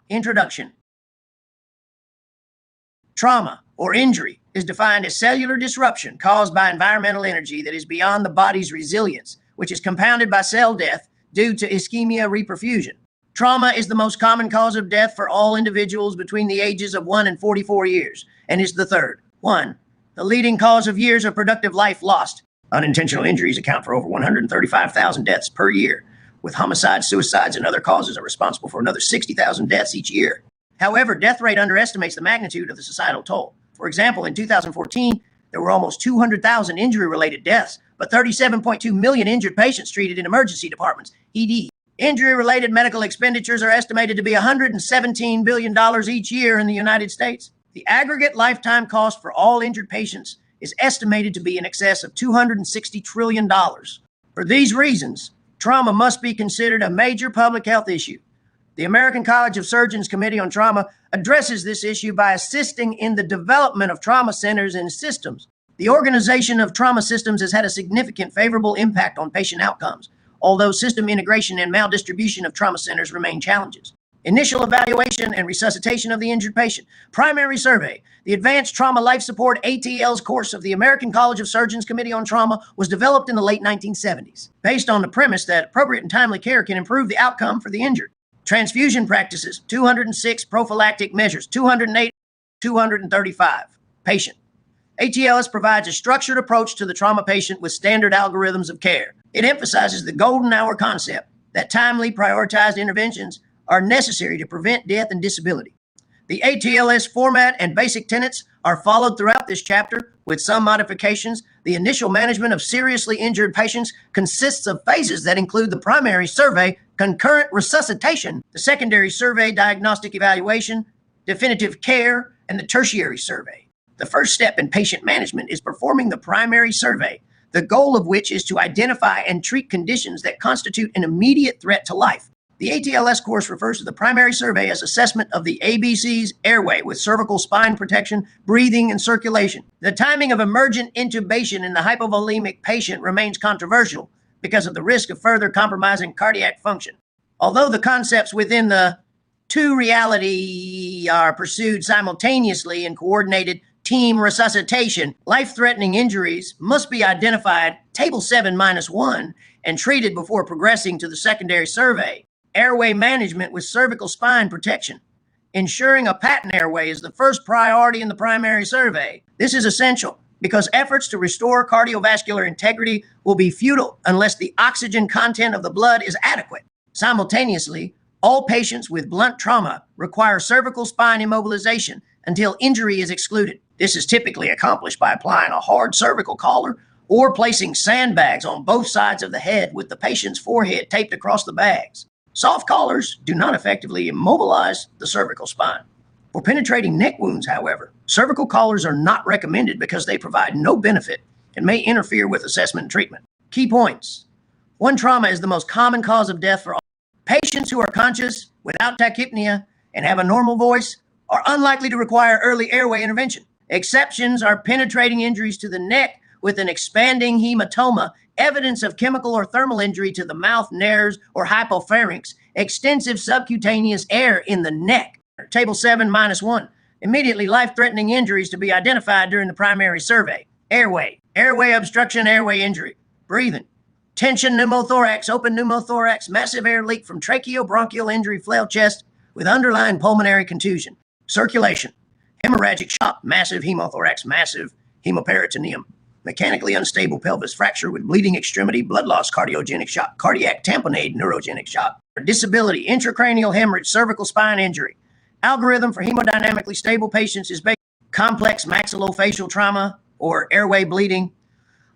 Introduction. Trauma or injury is defined as cellular disruption caused by environmental energy that is beyond the body's resilience, which is compounded by cell death due to ischemia reperfusion. Trauma is the most common cause of death for all individuals between the ages of 1 and 44 years, and is the third. 1. The leading cause of years of productive life lost. Unintentional injuries account for over 135,000 deaths per year, with homicides, suicides, and other causes are responsible for another 60,000 deaths each year. However, death rate underestimates the magnitude of the societal toll. For example, in 2014, there were almost 200,000 injury-related deaths, but 37.2 million injured patients treated in emergency departments, ED. Injury-related medical expenditures are estimated to be $117 billion each year in the United States. The aggregate lifetime cost for all injured patients is estimated to be in excess of $260 trillion. For these reasons, trauma must be considered a major public health issue. The American College of Surgeons Committee on Trauma addresses this issue by assisting in the development of trauma centers and systems. The organization of trauma systems has had a significant favorable impact on patient outcomes, although system integration and maldistribution of trauma centers remain challenges. Initial evaluation and resuscitation of the injured patient. Primary survey. The Advanced Trauma Life Support ATLS course of the American College of Surgeons Committee on Trauma was developed in the late 1970s, based on the premise that appropriate and timely care can improve the outcome for the injured. Transfusion practices, 206 prophylactic measures, 208, 235. Patient. ATLS provides a structured approach to the trauma patient with standard algorithms of care. It emphasizes the golden hour concept that timely, prioritized interventions are necessary to prevent death and disability. The ATLS format and basic tenets are followed throughout this chapter with some modifications. The initial management of seriously injured patients consists of phases that include the primary survey, concurrent resuscitation, the secondary survey, diagnostic evaluation, definitive care, and the tertiary survey. The first step in patient management is performing the primary survey, the goal of which is to identify and treat conditions that constitute an immediate threat to life. The ATLS course refers to the primary survey as assessment of the ABC's airway with cervical spine protection, breathing, and circulation. The timing of emergent intubation in the hypovolemic patient remains controversial because of the risk of further compromising cardiac function. Although the concepts within the two reality are pursued simultaneously in coordinated team resuscitation, life-threatening injuries must be identified, Table 7-1, and treated before progressing to the secondary survey. Airway management with cervical spine protection. Ensuring a patent airway is the first priority in the primary survey. This is essential because efforts to restore cardiovascular integrity will be futile unless the oxygen content of the blood is adequate. Simultaneously, all patients with blunt trauma require cervical spine immobilization until injury is excluded. This is typically accomplished by applying a hard cervical collar or placing sandbags on both sides of the head with the patient's forehead taped across the bags. Soft collars do not effectively immobilize the cervical spine. For penetrating neck wounds, however, cervical collars are not recommended because they provide no benefit and may interfere with assessment and treatment. Key points. 1. Trauma is the most common cause of death for all. Patients who are conscious, without tachypnea, and have a normal voice are unlikely to require early airway intervention. Exceptions are penetrating injuries to the neck with an expanding hematoma, evidence of chemical or thermal injury to the mouth, nares, or hypopharynx, extensive subcutaneous air in the neck. Table 7-1. Immediately life-threatening injuries to be identified during the primary survey. Airway obstruction, airway injury. Breathing. Tension pneumothorax, open pneumothorax, massive air leak from tracheobronchial injury, flail chest with underlying pulmonary contusion. Circulation. Hemorrhagic shock, massive hemothorax, massive hemoperitoneum. Mechanically unstable pelvis fracture with bleeding extremity, blood loss, cardiogenic shock, cardiac tamponade, neurogenic shock. Disability, intracranial hemorrhage, cervical spine injury. Algorithm for hemodynamically stable patients is based on complex maxillofacial trauma or airway bleeding.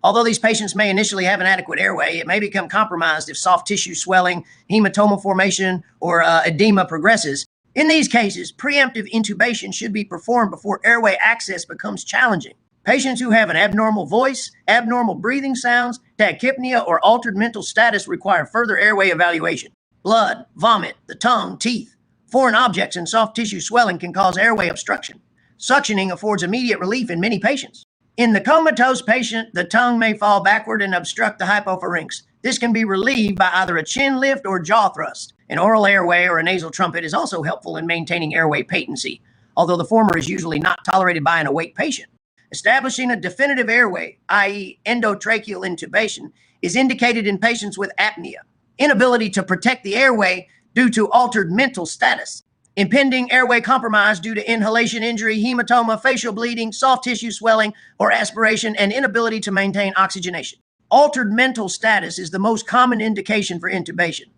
Although these patients may initially have an adequate airway, it may become compromised if soft tissue swelling, hematoma formation, or edema progresses. In these cases, preemptive intubation should be performed before airway access becomes challenging. Patients who have an abnormal voice, abnormal breathing sounds, tachypnea, or altered mental status require further airway evaluation. Blood, vomit, the tongue, teeth, foreign objects, and soft tissue swelling can cause airway obstruction. Suctioning affords immediate relief in many patients. In the comatose patient, the tongue may fall backward and obstruct the hypopharynx. This can be relieved by either a chin lift or jaw thrust. An oral airway or a nasal trumpet is also helpful in maintaining airway patency, although the former is usually not tolerated by an awake patient. Establishing a definitive airway, i.e. endotracheal intubation, is indicated in patients with apnea, inability to protect the airway due to altered mental status, impending airway compromise due to inhalation injury, hematoma, facial bleeding, soft tissue swelling, or aspiration, and inability to maintain oxygenation. Altered mental status is the most common indication for intubation.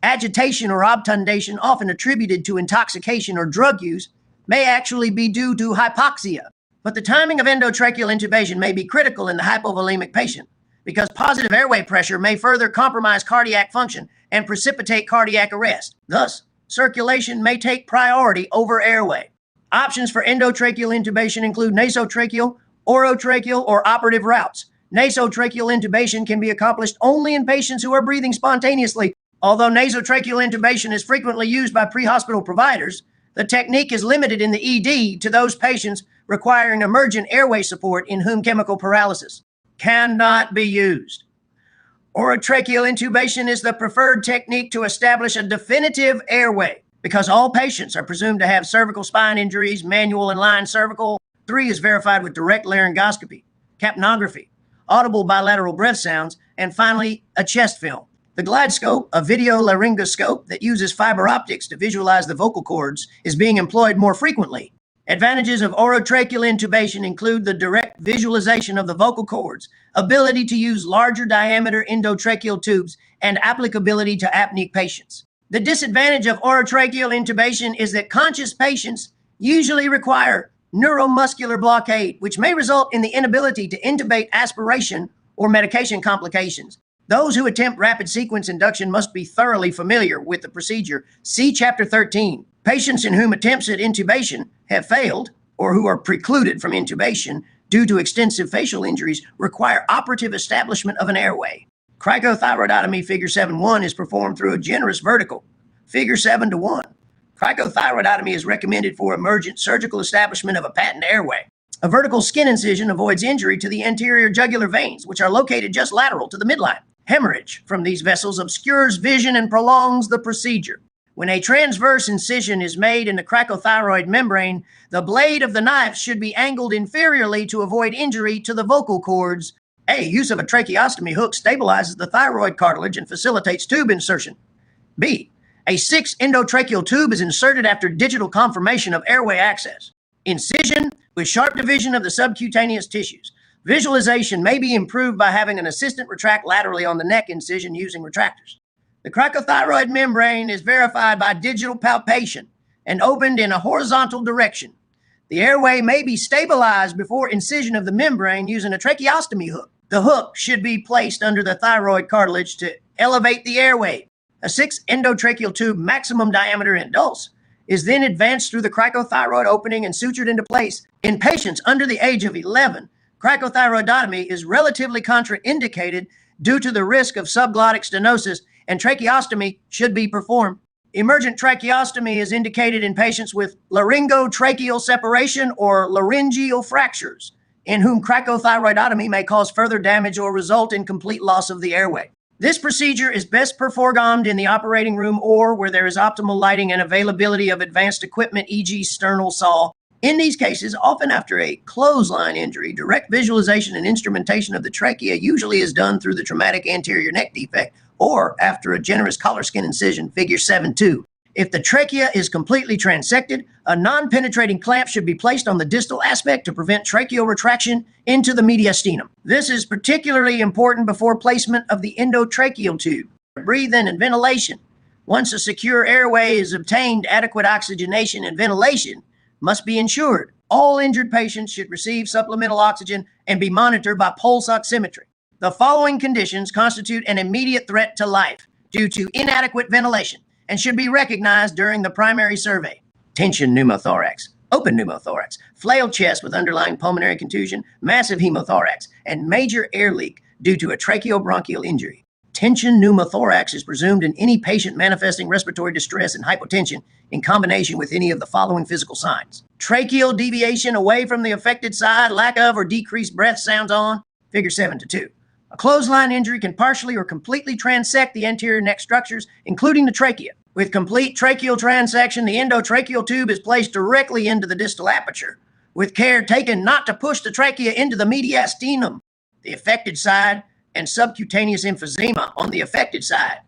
Agitation or obtundation, often attributed to intoxication or drug use, may actually be due to hypoxia. But the timing of endotracheal intubation may be critical in the hypovolemic patient because positive airway pressure may further compromise cardiac function and precipitate cardiac arrest. Thus, circulation may take priority over airway. Options for endotracheal intubation include nasotracheal, orotracheal, or operative routes. Nasotracheal intubation can be accomplished only in patients who are breathing spontaneously. Although nasotracheal intubation is frequently used by pre-hospital providers, the technique is limited in the ED to those patients requiring emergent airway support in whom chemical paralysis cannot be used. Orotracheal intubation is the preferred technique to establish a definitive airway because all patients are presumed to have cervical spine injuries, manual and line cervical. 3 is verified with direct laryngoscopy, capnography, audible bilateral breath sounds, and finally, a chest film. The GlideScope, a video laryngoscope that uses fiber optics to visualize the vocal cords, is being employed more frequently. Advantages of orotracheal intubation include the direct visualization of the vocal cords, ability to use larger diameter endotracheal tubes, and applicability to apneic patients. The disadvantage of orotracheal intubation is that conscious patients usually require neuromuscular blockade, which may result in the inability to intubate aspiration or medication complications. Those who attempt rapid sequence induction must be thoroughly familiar with the procedure. See Chapter 13. Patients in whom attempts at intubation have failed or who are precluded from intubation due to extensive facial injuries require operative establishment of an airway. Cricothyroidotomy Figure 7-1 is performed through a generous vertical, Figure 7-1. Cricothyroidotomy is recommended for emergent surgical establishment of a patent airway. A vertical skin incision avoids injury to the anterior jugular veins, which are located just lateral to the midline. Hemorrhage from these vessels obscures vision and prolongs the procedure. When a transverse incision is made in the cricothyroid membrane, the blade of the knife should be angled inferiorly to avoid injury to the vocal cords. A. Use of a tracheostomy hook stabilizes the thyroid cartilage and facilitates tube insertion. B. A 6 endotracheal tube is inserted after digital confirmation of airway access. Incision with sharp division of the subcutaneous tissues. Visualization may be improved by having an assistant retract laterally on the neck incision using retractors. The cricothyroid membrane is verified by digital palpation and opened in a horizontal direction. The airway may be stabilized before incision of the membrane using a tracheostomy hook. The hook should be placed under the thyroid cartilage to elevate the airway. A 6 endotracheal tube maximum diameter in dulce is then advanced through the cricothyroid opening and sutured into place. In patients under the age of 11, cricothyroidotomy is relatively contraindicated due to the risk of subglottic stenosis, and tracheostomy should be performed. Emergent tracheostomy is indicated in patients with laryngotracheal separation or laryngeal fractures, in whom cricothyroidotomy may cause further damage or result in complete loss of the airway. This procedure is best performed in the operating room or where there is optimal lighting and availability of advanced equipment, e.g. sternal saw. In these cases, often after a clothesline injury, direct visualization and instrumentation of the trachea usually is done through the traumatic anterior neck defect or after a generous collar skin incision, Figure 7-2. If the trachea is completely transected, a non-penetrating clamp should be placed on the distal aspect to prevent tracheal retraction into the mediastinum. This is particularly important before placement of the endotracheal tube. Breathing and ventilation. Once a secure airway is obtained, adequate oxygenation and ventilation must be ensured. All injured patients should receive supplemental oxygen and be monitored by pulse oximetry. The following conditions constitute an immediate threat to life due to inadequate ventilation and should be recognized during the primary survey. Tension pneumothorax, open pneumothorax, flailed chest with underlying pulmonary contusion, massive hemothorax, and major air leak due to a tracheobronchial injury. Tension pneumothorax is presumed in any patient manifesting respiratory distress and hypotension in combination with any of the following physical signs. Tracheal deviation away from the affected side, lack of or decreased breath sounds on, Figure 7-2. A clothesline injury can partially or completely transect the anterior neck structures, including the trachea. With complete tracheal transection, the endotracheal tube is placed directly into the distal aperture, with care taken not to push the trachea into the mediastinum, the affected side, and subcutaneous emphysema on the affected side.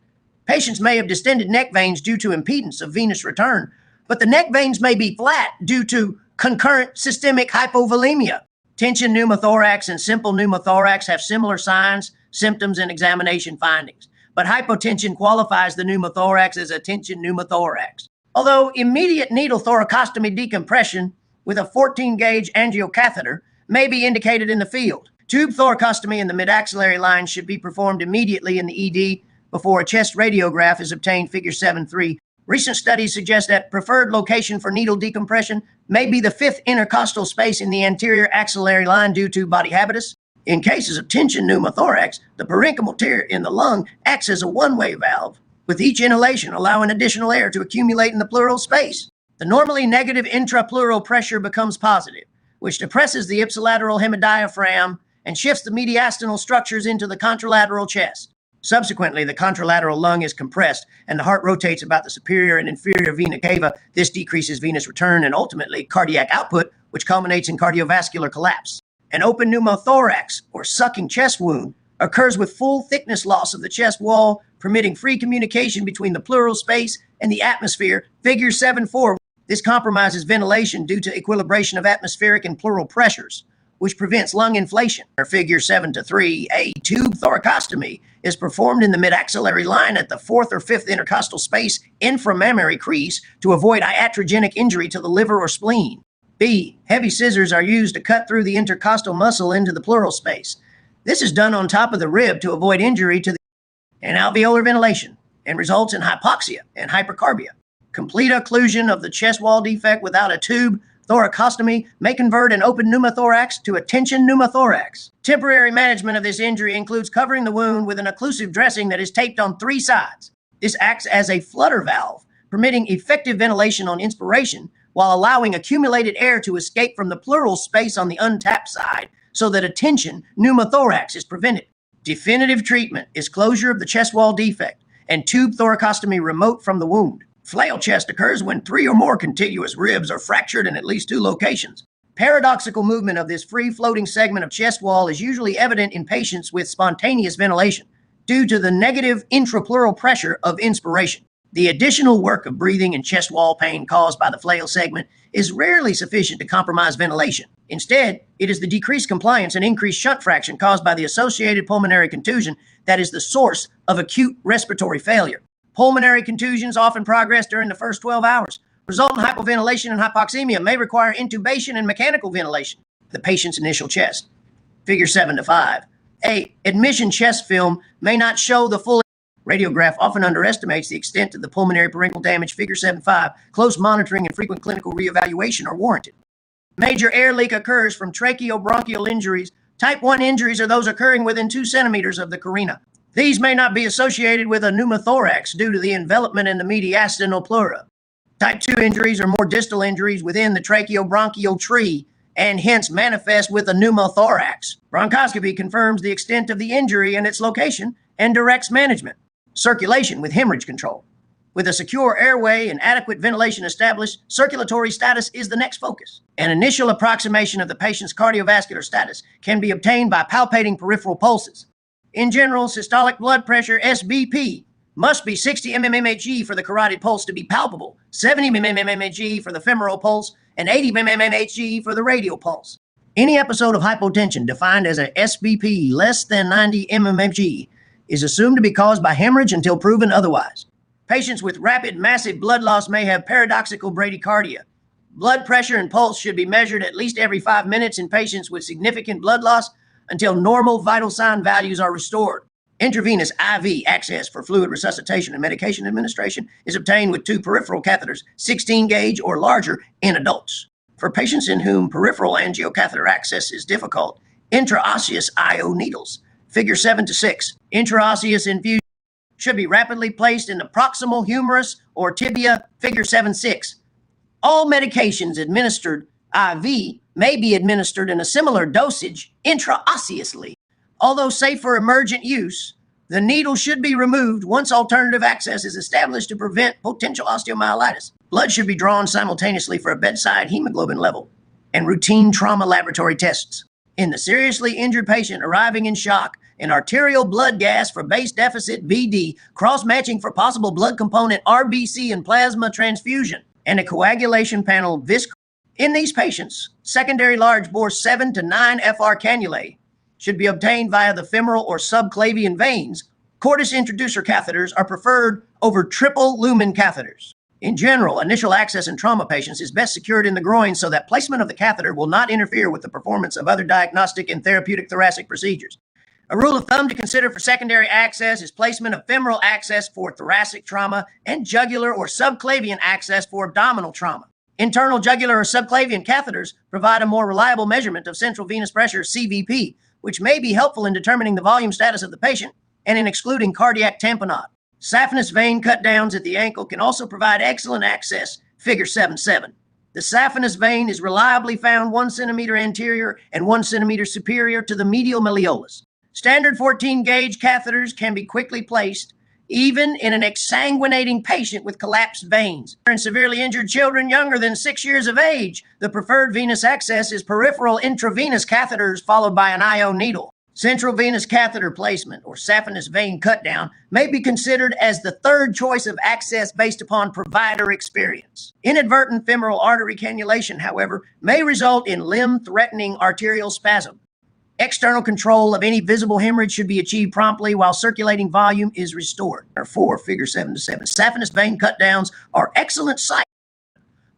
Patients may have distended neck veins due to impedance of venous return, but the neck veins may be flat due to concurrent systemic hypovolemia. Tension pneumothorax and simple pneumothorax have similar signs, symptoms, and examination findings, but hypotension qualifies the pneumothorax as a tension pneumothorax. Although immediate needle thoracostomy decompression with a 14-gauge angiocatheter may be indicated in the field, tube thoracostomy in the mid-axillary line should be performed immediately in the ED before a chest radiograph is obtained, figure 7.3. Recent studies suggest that preferred location for needle decompression may be the fifth intercostal space in the anterior axillary line due to body habitus. In cases of tension pneumothorax, the parenchymal tear in the lung acts as a one-way valve, with each inhalation allowing additional air to accumulate in the pleural space. The normally negative intrapleural pressure becomes positive, which depresses the ipsilateral hemodiaphragm and shifts the mediastinal structures into the contralateral chest. Subsequently, the contralateral lung is compressed and the heart rotates about the superior and inferior vena cava. This decreases venous return and ultimately cardiac output, which culminates in cardiovascular collapse. An open pneumothorax, or sucking chest wound, occurs with full thickness loss of the chest wall, permitting free communication between the pleural space and the atmosphere, figure 7.4. This compromises ventilation due to equilibration of atmospheric and pleural pressures, which prevents lung inflation. Figure 7-3, a tube thoracostomy is performed in the mid-axillary line at the fourth or fifth intercostal space inframammary crease to avoid iatrogenic injury to the liver or spleen. B. Heavy scissors are used to cut through the intercostal muscle into the pleural space. This is done on top of the rib to avoid injury to the and alveolar ventilation and results in hypoxia and hypercarbia. Complete occlusion of the chest wall defect without a tube thoracostomy may convert an open pneumothorax to a tension pneumothorax. Temporary management of this injury includes covering the wound with an occlusive dressing that is taped on three sides. This acts as a flutter valve, permitting effective ventilation on inspiration while allowing accumulated air to escape from the pleural space on the untapped side so that a tension pneumothorax is prevented. Definitive treatment is closure of the chest wall defect and tube thoracostomy remote from the wound. Flail chest occurs when 3 or more contiguous ribs are fractured in at least 2 locations. Paradoxical movement of this free-floating segment of chest wall is usually evident in patients with spontaneous ventilation due to the negative intrapleural pressure of inspiration. The additional work of breathing and chest wall pain caused by the flail segment is rarely sufficient to compromise ventilation. Instead, it is the decreased compliance and increased shunt fraction caused by the associated pulmonary contusion that is the source of acute respiratory failure. Pulmonary contusions often progress during the first 12 hours. Resultant hypoventilation and hypoxemia may require intubation and mechanical ventilation of the patient's initial chest. Figure 7-5. A. Admission chest film may not show the full radiograph often underestimates the extent of the pulmonary parenchymal damage. Figure 7.5. Close monitoring and frequent clinical reevaluation are warranted. Major air leak occurs from tracheobronchial injuries. Type 1 injuries are those occurring within 2 centimeters of the carina. These may not be associated with a pneumothorax due to the envelopment in the mediastinal pleura. Type 2 injuries are more distal injuries within the tracheobronchial tree and hence manifest with a pneumothorax. Bronchoscopy confirms the extent of the injury and its location and directs management. Circulation with hemorrhage control. With a secure airway and adequate ventilation established, circulatory status is the next focus. An initial approximation of the patient's cardiovascular status can be obtained by palpating peripheral pulses. In general, systolic blood pressure, SBP, must be 60 mmHg for the carotid pulse to be palpable, 70 mmHg for the femoral pulse, and 80 mmHg for the radial pulse. Any episode of hypotension defined as a SBP less than 90 mmHg is assumed to be caused by hemorrhage until proven otherwise. Patients with rapid, massive blood loss may have paradoxical bradycardia. Blood pressure and pulse should be measured at least every 5 minutes in patients with significant blood loss until normal vital sign values are restored. Intravenous IV access for fluid resuscitation and medication administration is obtained with 2 peripheral catheters, 16 gauge or larger, in adults. For patients in whom peripheral angiocatheter access is difficult, intraosseous IO needles, figure 7-6, intraosseous infusion should be rapidly placed in the proximal humerus or tibia, figure 7-6. All medications administered IV may be administered in a similar dosage intraosseously. Although safe for emergent use, The needle should be removed once alternative access is established to prevent potential osteomyelitis. Blood should be drawn simultaneously for a bedside hemoglobin level and routine trauma laboratory tests. In the seriously injured patient arriving in shock, an arterial blood gas for base deficit VD, cross-matching for possible blood component RBC and plasma transfusion, and a coagulation panel VISC. In these patients, secondary large bore 7 to 9 FR cannulae should be obtained via the femoral or subclavian veins. Cordis introducer catheters are preferred over triple lumen catheters. In general, initial access in trauma patients is best secured in the groin so that placement of the catheter will not interfere with the performance of other diagnostic and therapeutic thoracic procedures. A rule of thumb to consider for secondary access is placement of femoral access for thoracic trauma and jugular or subclavian access for abdominal trauma. Internal jugular or subclavian catheters provide a more reliable measurement of central venous pressure, CVP, which may be helpful in determining the volume status of the patient and in excluding cardiac tamponade. Saphenous vein cut downs at the ankle can also provide excellent access, figure 7.7. The saphenous vein is reliably found 1 centimeter anterior and 1 centimeter superior to the medial malleolus. Standard 14-gauge catheters can be quickly placed, even in an exsanguinating patient with collapsed veins. In severely injured children younger than 6 years of age, the preferred venous access is peripheral intravenous catheters followed by an IO needle. Central venous catheter placement, or saphenous vein cut-down, may be considered as the third choice of access based upon provider experience. Inadvertent femoral artery cannulation, however, may result in limb-threatening arterial spasm. External control of any visible hemorrhage should be achieved promptly while circulating volume is restored. Therefore, figure 7.7. Saphenous vein cut-downs are excellent sites.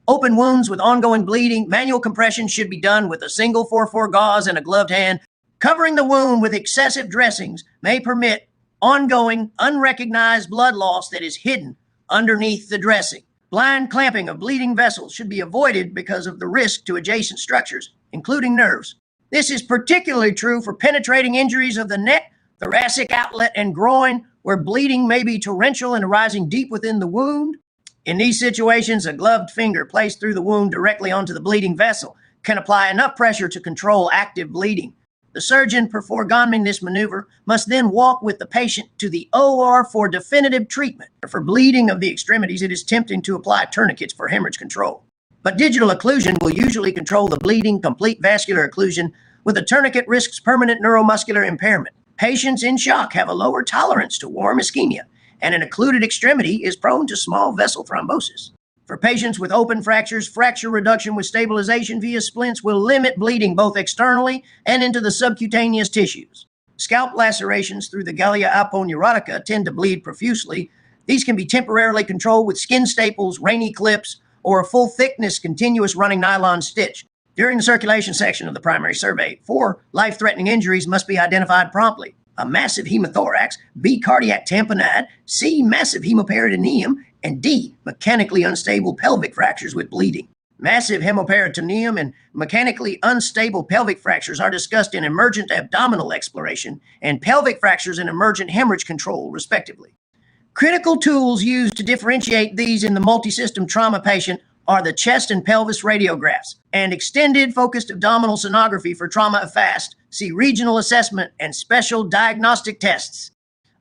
Open wounds with ongoing bleeding, manual compression should be done with a single 4-4 gauze and a gloved hand. Covering the wound with excessive dressings may permit ongoing, unrecognized blood loss that is hidden underneath the dressing. Blind clamping of bleeding vessels should be avoided because of the risk to adjacent structures, including nerves. This is particularly true for penetrating injuries of the neck, thoracic outlet, and groin, where bleeding may be torrential and arising deep within the wound. In these situations, a gloved finger placed through the wound directly onto the bleeding vessel can apply enough pressure to control active bleeding. The surgeon, performing this maneuver, must then walk with the patient to the OR for definitive treatment. For bleeding of the extremities, it is tempting to apply tourniquets for hemorrhage control. But digital occlusion will usually control the bleeding. Complete vascular occlusion with a tourniquet risks permanent neuromuscular impairment. Patients in shock have a lower tolerance to warm ischemia, and an occluded extremity is prone to small vessel thrombosis. For patients with open fractures, fracture reduction with stabilization via splints will limit bleeding both externally and into the subcutaneous tissues. Scalp lacerations through the galea aponeurotica tend to bleed profusely. These can be temporarily controlled with skin staples, Rainey clips, or a full thickness continuous running nylon stitch. During the circulation section of the primary survey, 4 life-threatening injuries must be identified promptly. A massive hemothorax, B, cardiac tamponade, C, massive hemoperitoneum, and D, mechanically unstable pelvic fractures with bleeding. Massive hemoperitoneum and mechanically unstable pelvic fractures are discussed in emergent abdominal exploration and pelvic fractures in emergent hemorrhage control, respectively. Critical tools used to differentiate these in the multisystem trauma patient are the chest and pelvis radiographs and extended focused abdominal sonography for trauma of FAST. See regional assessment and special diagnostic tests.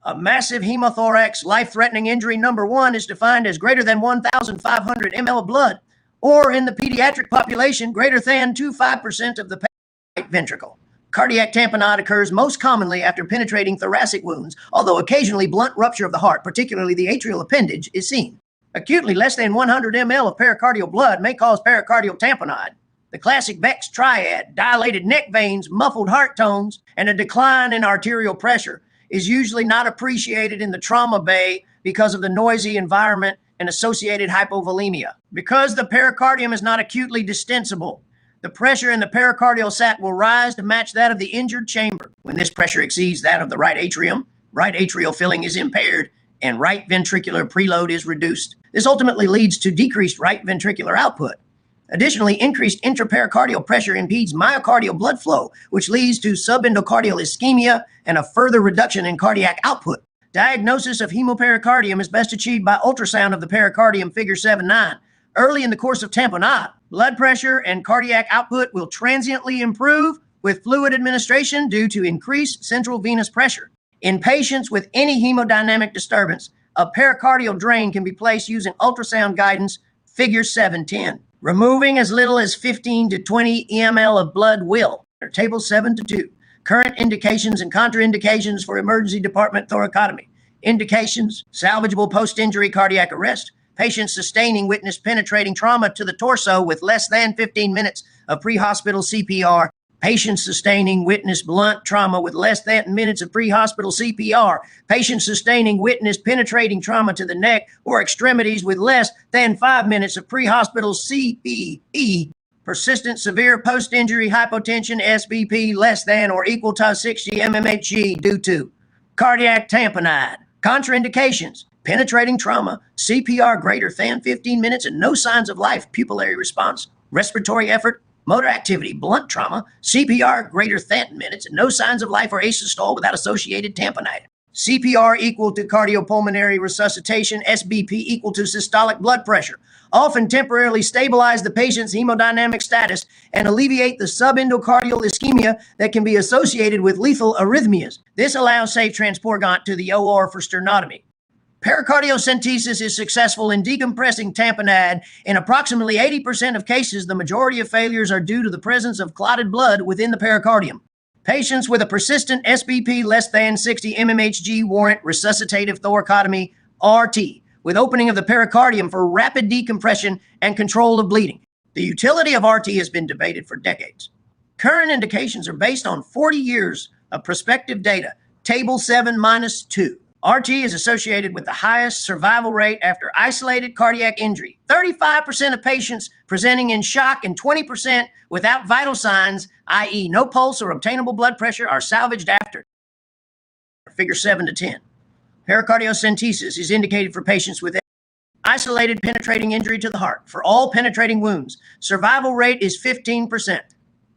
A massive hemothorax life-threatening injury number 1 is defined as greater than 1,500 ml of blood, or in the pediatric population, greater than 25% of the right ventricle. Cardiac tamponade occurs most commonly after penetrating thoracic wounds, although occasionally blunt rupture of the heart, particularly the atrial appendage, is seen. Acutely less than 100 ml of pericardial blood may cause pericardial tamponade. The classic Beck's triad, dilated neck veins, muffled heart tones, and a decline in arterial pressure is usually not appreciated in the trauma bay because of the noisy environment and associated hypovolemia. Because the pericardium is not acutely distensible, the pressure in the pericardial sac will rise to match that of the injured chamber. When this pressure exceeds that of the right atrium, right atrial filling is impaired and right ventricular preload is reduced. This ultimately leads to decreased right ventricular output. Additionally, increased intrapericardial pressure impedes myocardial blood flow, which leads to subendocardial ischemia and a further reduction in cardiac output. Diagnosis of hemopericardium is best achieved by ultrasound of the pericardium, figure 7.9. Early in the course of tamponade, blood pressure and cardiac output will transiently improve with fluid administration due to increased central venous pressure. In patients with any hemodynamic disturbance, a pericardial drain can be placed using ultrasound guidance, figure 710. Removing as little as 15 to 20 ml of blood will, or table 7-2. Current indications and contraindications for emergency department thoracotomy. Indications: salvageable post-injury cardiac arrest, patients sustaining witness penetrating trauma to the torso with less than 15 minutes of pre-hospital CPR, patients sustaining witness blunt trauma with less than minutes of pre-hospital CPR, patients sustaining witness penetrating trauma to the neck or extremities with less than 5 minutes of pre-hospital CPE, persistent severe post-injury hypotension, SBP, less than or equal to 60 mmHg due to cardiac tamponade. Contraindications: penetrating trauma, CPR greater than 15 minutes and no signs of life, pupillary response, respiratory effort, motor activity, blunt trauma, CPR greater than minutes and no signs of life or asystole without associated tamponade. CPR equal to cardiopulmonary resuscitation, SBP equal to systolic blood pressure, often temporarily stabilize the patient's hemodynamic status and alleviate the subendocardial ischemia that can be associated with lethal arrhythmias. This allows safe transport to the OR for sternotomy. Pericardiocentesis is successful in decompressing tamponade. In approximately 80% of cases, the majority of failures are due to the presence of clotted blood within the pericardium. Patients with a persistent SBP less than 60 mmHg warrant resuscitative thoracotomy, RT, with opening of the pericardium for rapid decompression and control of bleeding. The utility of RT has been debated for decades. Current indications are based on 40 years of prospective data, table 7-2. RT is associated with the highest survival rate after isolated cardiac injury. 35% of patients presenting in shock and 20% without vital signs, i.e. no pulse or obtainable blood pressure, are salvaged after. Figure 7-10. Pericardiocentesis is indicated for patients with isolated penetrating injury to the heart. For all penetrating wounds, survival rate is 15%.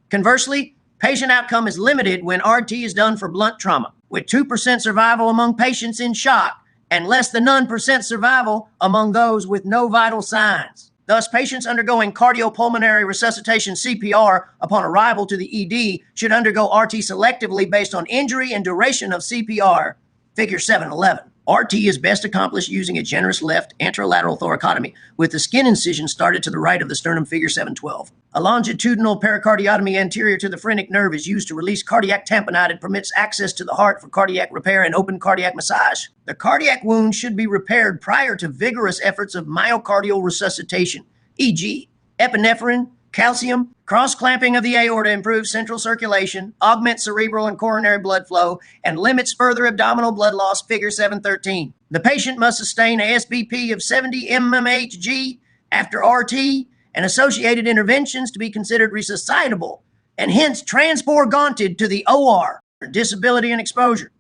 Conversely, patient outcome is limited when RT is done for blunt trauma, with 2% survival among patients in shock and less than none percent survival among those with no vital signs. Thus, patients undergoing cardiopulmonary resuscitation CPR upon arrival to the ED should undergo RT selectively based on injury and duration of CPR. Figure 7-11. RT is best accomplished using a generous left anterolateral thoracotomy with the skin incision started to the right of the sternum, figure 7-12. A longitudinal pericardiotomy anterior to the phrenic nerve is used to release cardiac tamponade and permits access to the heart for cardiac repair and open cardiac massage. The cardiac wound should be repaired prior to vigorous efforts of myocardial resuscitation, e.g. epinephrine, calcium. Cross-clamping of the aorta improves central circulation, augments cerebral and coronary blood flow, and limits further abdominal blood loss, figure 7-13. The patient must sustain a SBP of 70 mmHg after RT and associated interventions to be considered resuscitable, and hence transported to the OR for disability and exposure.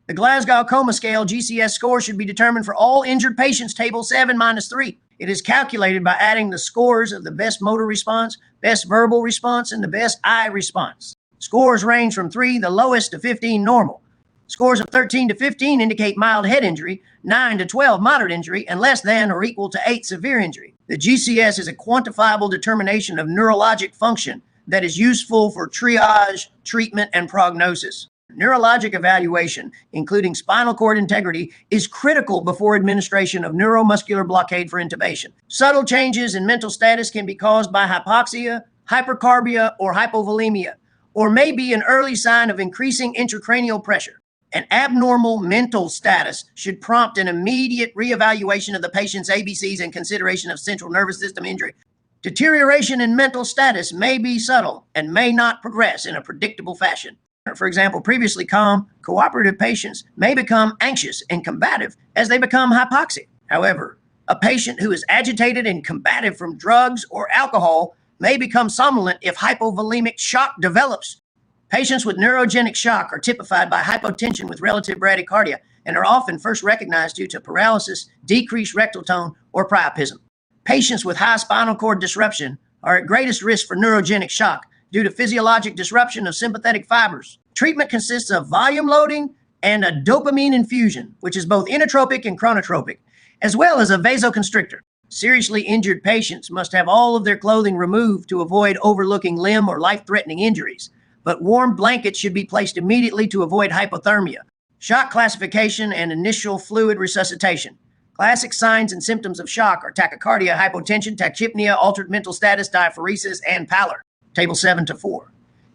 The Glasgow Coma Scale GCS score should be determined for all injured patients, table 7-3. It is calculated by adding the scores of the best motor response, best verbal response, and the best eye response. Scores range from 3, the lowest, to 15, normal. Scores of 13 to 15 indicate mild head injury, 9 to 12, moderate injury, and less than or equal to 8, severe injury. The GCS is a quantifiable determination of neurologic function that is useful for triage, treatment, and prognosis. Neurologic evaluation, including spinal cord integrity, is critical before administration of neuromuscular blockade for intubation. Subtle changes in mental status can be caused by hypoxia, hypercarbia, or hypovolemia, or may be an early sign of increasing intracranial pressure. An abnormal mental status should prompt an immediate reevaluation of the patient's ABCs and consideration of central nervous system injury. Deterioration in mental status may be subtle and may not progress in a predictable fashion. For example, previously calm, cooperative patients may become anxious and combative as they become hypoxic. However, a patient who is agitated and combative from drugs or alcohol may become somnolent if hypovolemic shock develops. Patients with neurogenic shock are typified by hypotension with relative bradycardia and are often first recognized due to paralysis, decreased rectal tone, or priapism. Patients with high spinal cord disruption are at greatest risk for neurogenic shock due to physiologic disruption of sympathetic fibers. Treatment consists of volume loading and a dopamine infusion, which is both inotropic and chronotropic, as well as a vasoconstrictor. Seriously injured patients must have all of their clothing removed to avoid overlooking limb or life-threatening injuries, but warm blankets should be placed immediately to avoid hypothermia. Shock classification and initial fluid resuscitation. Classic signs and symptoms of shock are tachycardia, hypotension, tachypnea, altered mental status, diaphoresis, and pallor. Table 7-4.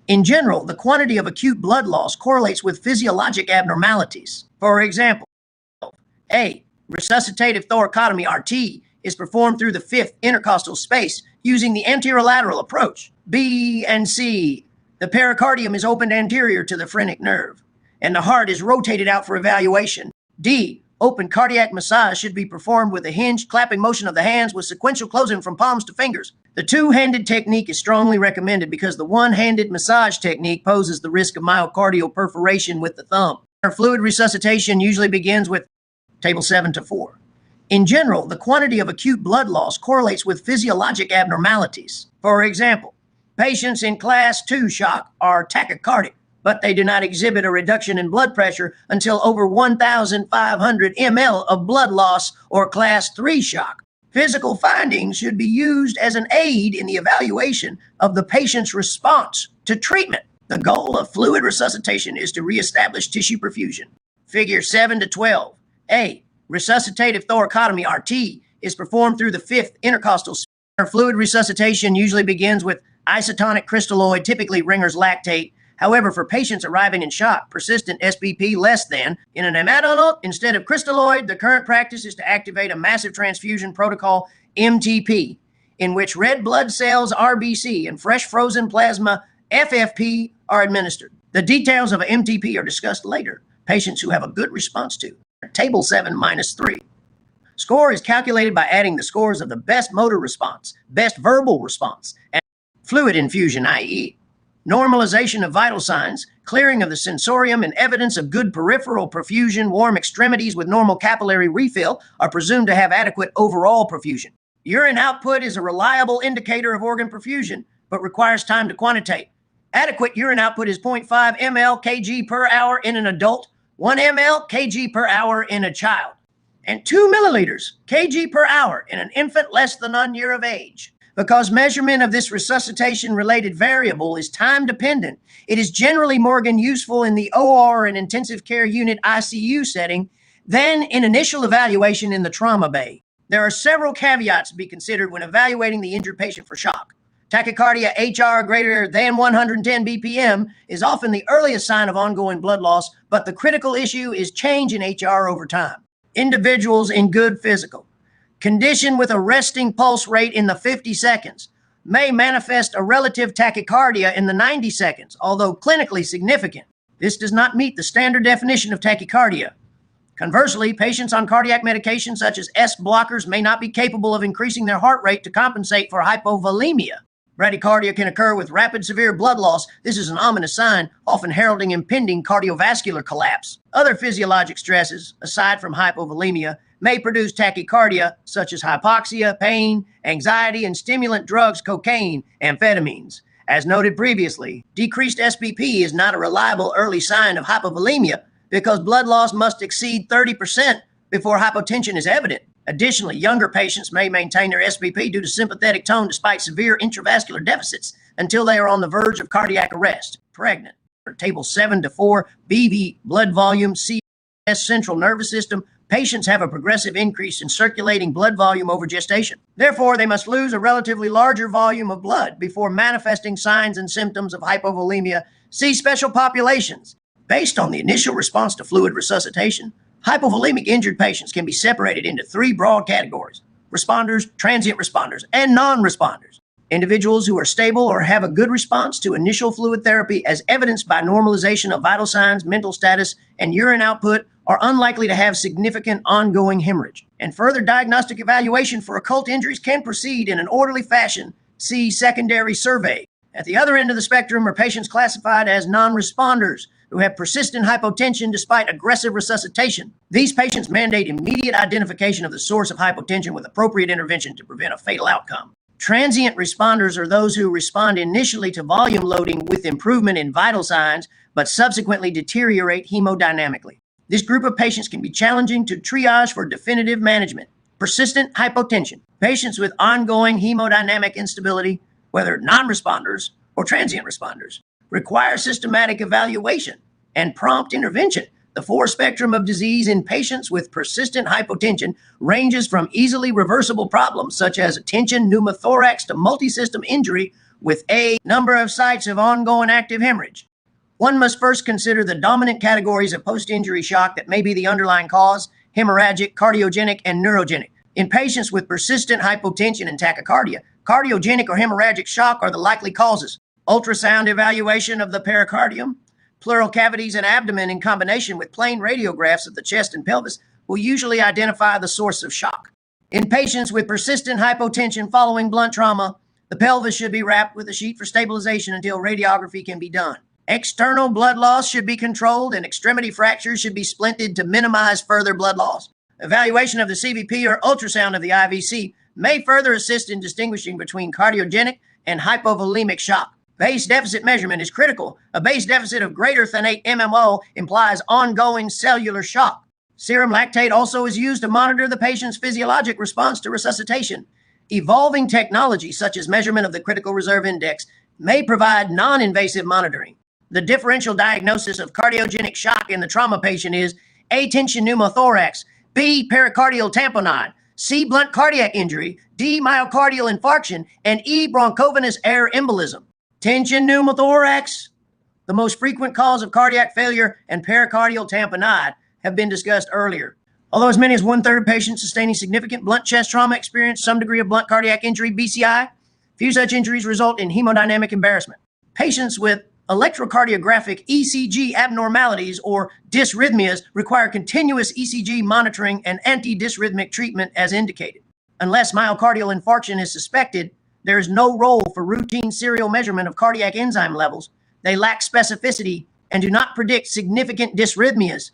In general, the quantity of acute blood loss correlates with physiologic abnormalities. For example, A. Resuscitative thoracotomy, RT, is performed through the fifth intercostal space using the anterolateral approach. B and C. The pericardium is opened anterior to the phrenic nerve, and the heart is rotated out for evaluation. D. Open cardiac massage should be performed with a hinged clapping motion of the hands with sequential closing from palms to fingers. The two-handed technique is strongly recommended because the one-handed massage technique poses the risk of myocardial perforation with the thumb. Fluid resuscitation usually begins with Table 7-4. In general, the quantity of acute blood loss correlates with physiologic abnormalities. For example, patients in Class 2 shock are tachycardic, but they do not exhibit a reduction in blood pressure until over 1,500 ml of blood loss, or Class 3 shock. Physical findings should be used as an aid in the evaluation of the patient's response to treatment. The goal of fluid resuscitation is to reestablish tissue perfusion. Figure 7-12. A. Resuscitative thoracotomy, RT, is performed through the fifth intercostal space. Fluid resuscitation usually begins with isotonic crystalloid, typically Ringer's lactate. However, for patients arriving in shock, persistent SBP less than, in an hematonaut instead of crystalloid, the current practice is to activate a massive transfusion protocol, MTP, in which red blood cells, RBC, and fresh frozen plasma, FFP, are administered. The details of a MTP are discussed later. Patients who have a good response to. Table 7-3. Score is calculated by adding the scores of the best motor response, best verbal response, and fluid infusion, i.e., normalization of vital signs, clearing of the sensorium, and evidence of good peripheral perfusion. Warm extremities with normal capillary refill are presumed to have adequate overall perfusion. Urine output is a reliable indicator of organ perfusion, but requires time to quantitate. Adequate urine output is 0.5 ml kg per hour in an adult, 1 ml kg per hour in a child, and 2 milliliters kg per hour in an infant less than 1 year of age. Because measurement of this resuscitation-related variable is time-dependent, it is generally more useful in the OR and intensive care unit ICU setting than in initial evaluation in the trauma bay. There are several caveats to be considered when evaluating the injured patient for shock. Tachycardia HR greater than 110 BPM is often the earliest sign of ongoing blood loss, but the critical issue is change in HR over time. Individuals in good physical condition with a resting pulse rate in the 50 seconds may manifest a relative tachycardia in the 90 seconds, although clinically significant. This does not meet the standard definition of tachycardia. Conversely, patients on cardiac medication such as S blockers may not be capable of increasing their heart rate to compensate for hypovolemia. Bradycardia can occur with rapid severe blood loss. This is an ominous sign, often heralding impending cardiovascular collapse. Other physiologic stresses, aside from hypovolemia, may produce tachycardia, such as hypoxia, pain, anxiety, and stimulant drugs, cocaine, amphetamines. As noted previously, decreased SBP is not a reliable early sign of hypovolemia because blood loss must exceed 30% before hypotension is evident. Additionally, younger patients may maintain their SBP due to sympathetic tone despite severe intravascular deficits until they are on the verge of cardiac arrest. Pregnant. Table 7-4, BV, blood volume, CS, central nervous system. Patients have a progressive increase in circulating blood volume over gestation. Therefore, they must lose a relatively larger volume of blood before manifesting signs and symptoms of hypovolemia. See special populations. Based on the initial response to fluid resuscitation, hypovolemic injured patients can be separated into three broad categories: responders, transient responders, and non-responders. Individuals who are stable or have a good response to initial fluid therapy as evidenced by normalization of vital signs, mental status, and urine output are unlikely to have significant ongoing hemorrhage. And further diagnostic evaluation for occult injuries can proceed in an orderly fashion. See secondary survey. At the other end of the spectrum are patients classified as non-responders who have persistent hypotension despite aggressive resuscitation. These patients mandate immediate identification of the source of hypotension with appropriate intervention to prevent a fatal outcome. Transient responders are those who respond initially to volume loading with improvement in vital signs, but subsequently deteriorate hemodynamically. This group of patients can be challenging to triage for definitive management. Persistent hypotension. Patients with ongoing hemodynamic instability, whether non-responders or transient responders, require systematic evaluation and prompt intervention The four spectrum of disease in patients with persistent hypotension ranges from easily reversible problems such as tension pneumothorax to multisystem injury with a number of sites of ongoing active hemorrhage. One must first consider the dominant categories of post-injury shock that may be the underlying cause: hemorrhagic, cardiogenic, and neurogenic. In patients with persistent hypotension and tachycardia, cardiogenic or hemorrhagic shock are the likely causes. Ultrasound evaluation of the pericardium, pleural cavities, and abdomen in combination with plain radiographs of the chest and pelvis will usually identify the source of shock. In patients with persistent hypotension following blunt trauma, the pelvis should be wrapped with a sheet for stabilization until radiography can be done. External blood loss should be controlled and extremity fractures should be splinted to minimize further blood loss. Evaluation of the CVP or ultrasound of the IVC may further assist in distinguishing between cardiogenic and hypovolemic shock. Base deficit measurement is critical. A base deficit of greater than 8 mmol implies ongoing cellular shock. Serum lactate also is used to monitor the patient's physiologic response to resuscitation. Evolving technology, such as measurement of the critical reserve index, may provide non-invasive monitoring. The differential diagnosis of cardiogenic shock in the trauma patient is A. tension pneumothorax, B. pericardial tamponade, C. blunt cardiac injury, D. myocardial infarction, and E. bronchovenous air embolism. Tension pneumothorax, the most frequent cause of cardiac failure, and pericardial tamponade have been discussed earlier. Although as many as 1/3 of patients sustaining significant blunt chest trauma experience some degree of blunt cardiac injury, BCI, few such injuries result in hemodynamic embarrassment. Patients with electrocardiographic ECG abnormalities or dysrhythmias require continuous ECG monitoring and antidysrhythmic treatment as indicated. Unless myocardial infarction is suspected, there is no role for routine serial measurement of cardiac enzyme levels. They lack specificity and do not predict significant dysrhythmias.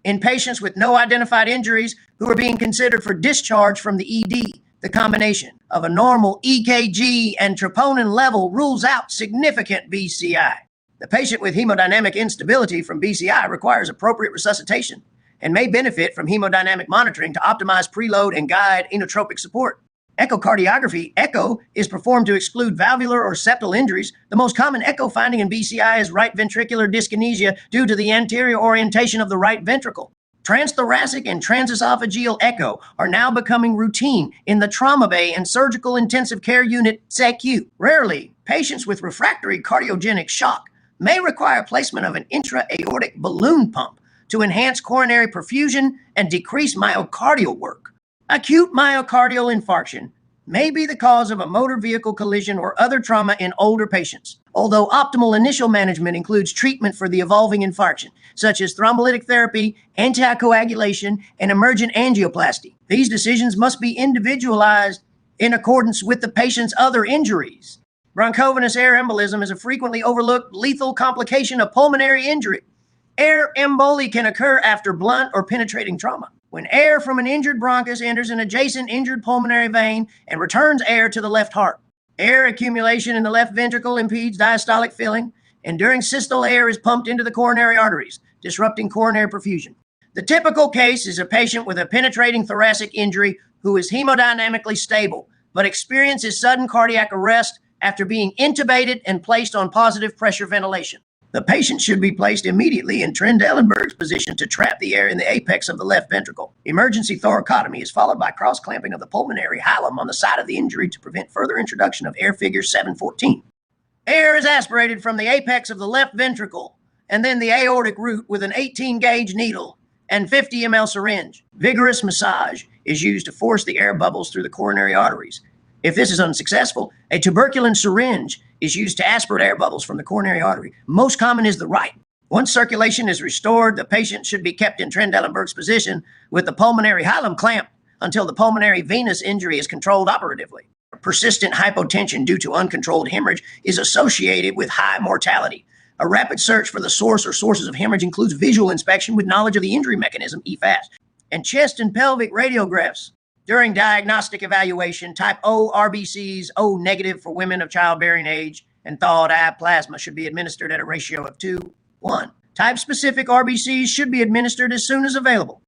In patients with no identified injuries who are being considered for discharge from the ED, the combination of a normal EKG and troponin level rules out significant BCI. The patient with hemodynamic instability from BCI requires appropriate resuscitation and may benefit from hemodynamic monitoring to optimize preload and guide inotropic support. Echocardiography, echo, is performed to exclude valvular or septal injuries. The most common echo finding in BCI is right ventricular dyskinesia due to the anterior orientation of the right ventricle. Transthoracic and transesophageal echo are now becoming routine in the trauma bay and surgical intensive care unit SECU. Rarely, patients with refractory cardiogenic shock may require placement of an intra-aortic balloon pump to enhance coronary perfusion and decrease myocardial work. Acute myocardial infarction may be the cause of a motor vehicle collision or other trauma in older patients, although optimal initial management includes treatment for the evolving infarction, such as thrombolytic therapy, anticoagulation, and emergent angioplasty. These decisions must be individualized in accordance with the patient's other injuries. Bronchovenous air embolism is a frequently overlooked lethal complication of pulmonary injury. Air emboli can occur after blunt or penetrating trauma, when air from an injured bronchus enters an adjacent injured pulmonary vein and returns air to the left heart. Air accumulation in the left ventricle impedes diastolic filling, and during systole, air is pumped into the coronary arteries, disrupting coronary perfusion. The typical case is a patient with a penetrating thoracic injury who is hemodynamically stable, but experiences sudden cardiac arrest after being intubated and placed on positive pressure ventilation. The patient should be placed immediately in Trendelenburg's position to trap the air in the apex of the left ventricle. Emergency thoracotomy is followed by cross-clamping of the pulmonary hilum on the site of the injury to prevent further introduction of air figure 714. Air is aspirated from the apex of the left ventricle and then the aortic root with an 18-gauge needle and 50 ml syringe. Vigorous massage is used to force the air bubbles through the coronary arteries. If this is unsuccessful, a tuberculin syringe is used to aspirate air bubbles from the coronary artery. Most common is the right. Once circulation is restored, the patient should be kept in Trendelenburg's position with the pulmonary hilum clamped until the pulmonary venous injury is controlled operatively. Persistent hypotension due to uncontrolled hemorrhage is associated with high mortality. A rapid search for the source or sources of hemorrhage includes visual inspection with knowledge of the injury mechanism, EFAS, and chest and pelvic radiographs. During diagnostic evaluation, type O RBCs, O negative for women of childbearing age, and thawed eye plasma should be administered at a ratio of 2:1. Type-specific RBCs should be administered as soon as available.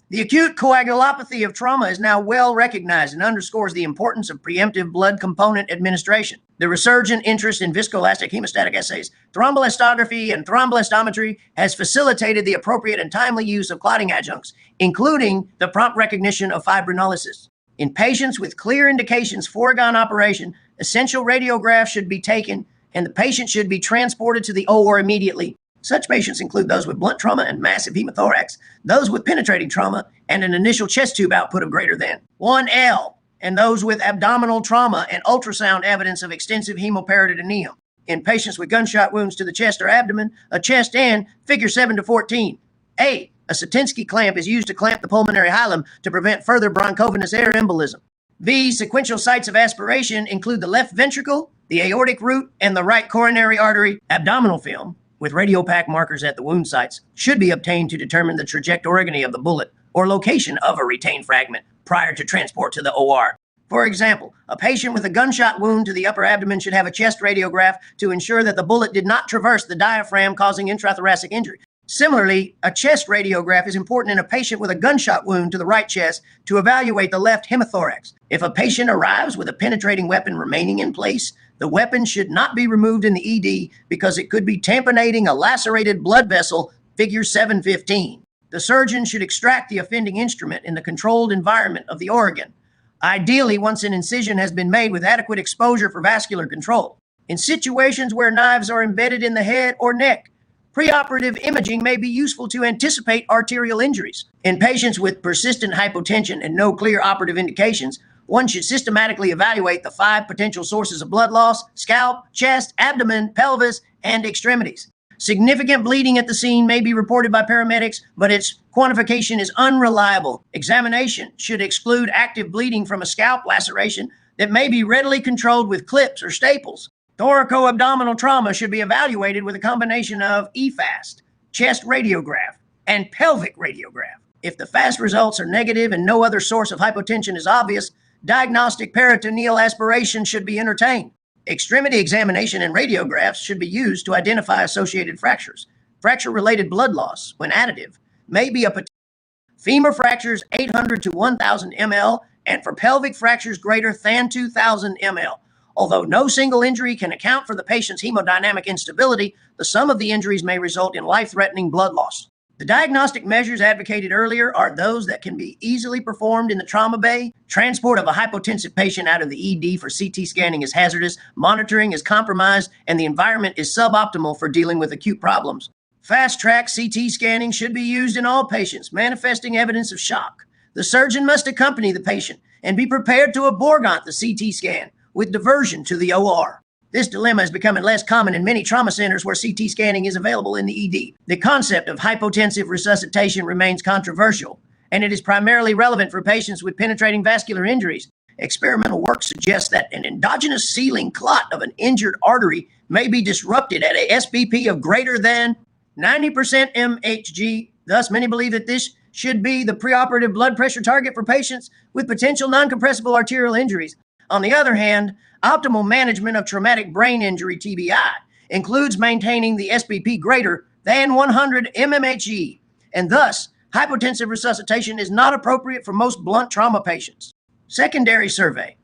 The acute coagulopathy of trauma is now well recognized and underscores the importance of preemptive blood component administration. The resurgent interest in viscoelastic hemostatic assays, thromboelastography, and thromboelastometry has facilitated the appropriate and timely use of clotting adjuncts, including the prompt recognition of fibrinolysis. In patients with clear indications for a gun operation, essential radiographs should be taken and the patient should be transported to the OR immediately. Such patients include those with blunt trauma and massive hemothorax, those with penetrating trauma, and an initial chest tube output of greater than 1L, and those with abdominal trauma and ultrasound evidence of extensive hemoperitoneum. In patients with gunshot wounds to the chest or abdomen, a chest and figure 7 to 14. A Satinsky clamp is used to clamp the pulmonary hilum to prevent further bronchovenous air embolism. B. Sequential sites of aspiration include the left ventricle, the aortic root, and the right coronary artery. Abdominal film, with radiopaque markers at the wound sites, should be obtained to determine the trajectory of the bullet or location of a retained fragment prior to transport to the OR. For example, a patient with a gunshot wound to the upper abdomen should have a chest radiograph to ensure that the bullet did not traverse the diaphragm, causing intrathoracic injury. Similarly, a chest radiograph is important in a patient with a gunshot wound to the right chest to evaluate the left hemithorax. If a patient arrives with a penetrating weapon remaining in place, the weapon should not be removed in the ED because it could be tamponating a lacerated blood vessel, figure 715. The surgeon should extract the offending instrument in the controlled environment of the organ, ideally once an incision has been made with adequate exposure for vascular control. In situations where knives are embedded in the head or neck, preoperative imaging may be useful to anticipate arterial injuries. In patients with persistent hypotension and no clear operative indications, one should systematically evaluate the 5 potential sources of blood loss: scalp, chest, abdomen, pelvis, and extremities. Significant bleeding at the scene may be reported by paramedics, but its quantification is unreliable. Examination should exclude active bleeding from a scalp laceration that may be readily controlled with clips or staples. Thoracoabdominal trauma should be evaluated with a combination of EFAST, chest radiograph, and pelvic radiograph. If the FAST results are negative and no other source of hypotension is obvious, diagnostic peritoneal aspiration should be entertained. Extremity examination and radiographs should be used to identify associated fractures. Fracture-related blood loss, when additive, may be a potential. Femur fractures 800 to 1,000 ml, and for pelvic fractures greater than 2,000 ml. Although no single injury can account for the patient's hemodynamic instability, the sum of the injuries may result in life-threatening blood loss. The diagnostic measures advocated earlier are those that can be easily performed in the trauma bay. Transport of a hypotensive patient out of the ED for CT scanning is hazardous, monitoring is compromised, and the environment is suboptimal for dealing with acute problems. Fast-track CT scanning should be used in all patients manifesting evidence of shock. The surgeon must accompany the patient and be prepared to aborgant the CT scan with diversion to the OR. This dilemma is becoming less common in many trauma centers where CT scanning is available in the ED. The concept of hypotensive resuscitation remains controversial, and it is primarily relevant for patients with penetrating vascular injuries. Experimental work suggests that an endogenous sealing clot of an injured artery may be disrupted at a SBP of greater than 90% mHg. Thus, many believe that this should be the preoperative blood pressure target for patients with potential non-compressible arterial injuries. On the other hand, optimal management of traumatic brain injury TBI includes maintaining the SBP greater than 100 mmHg, and thus hypotensive resuscitation is not appropriate for most blunt trauma patients. Secondary survey.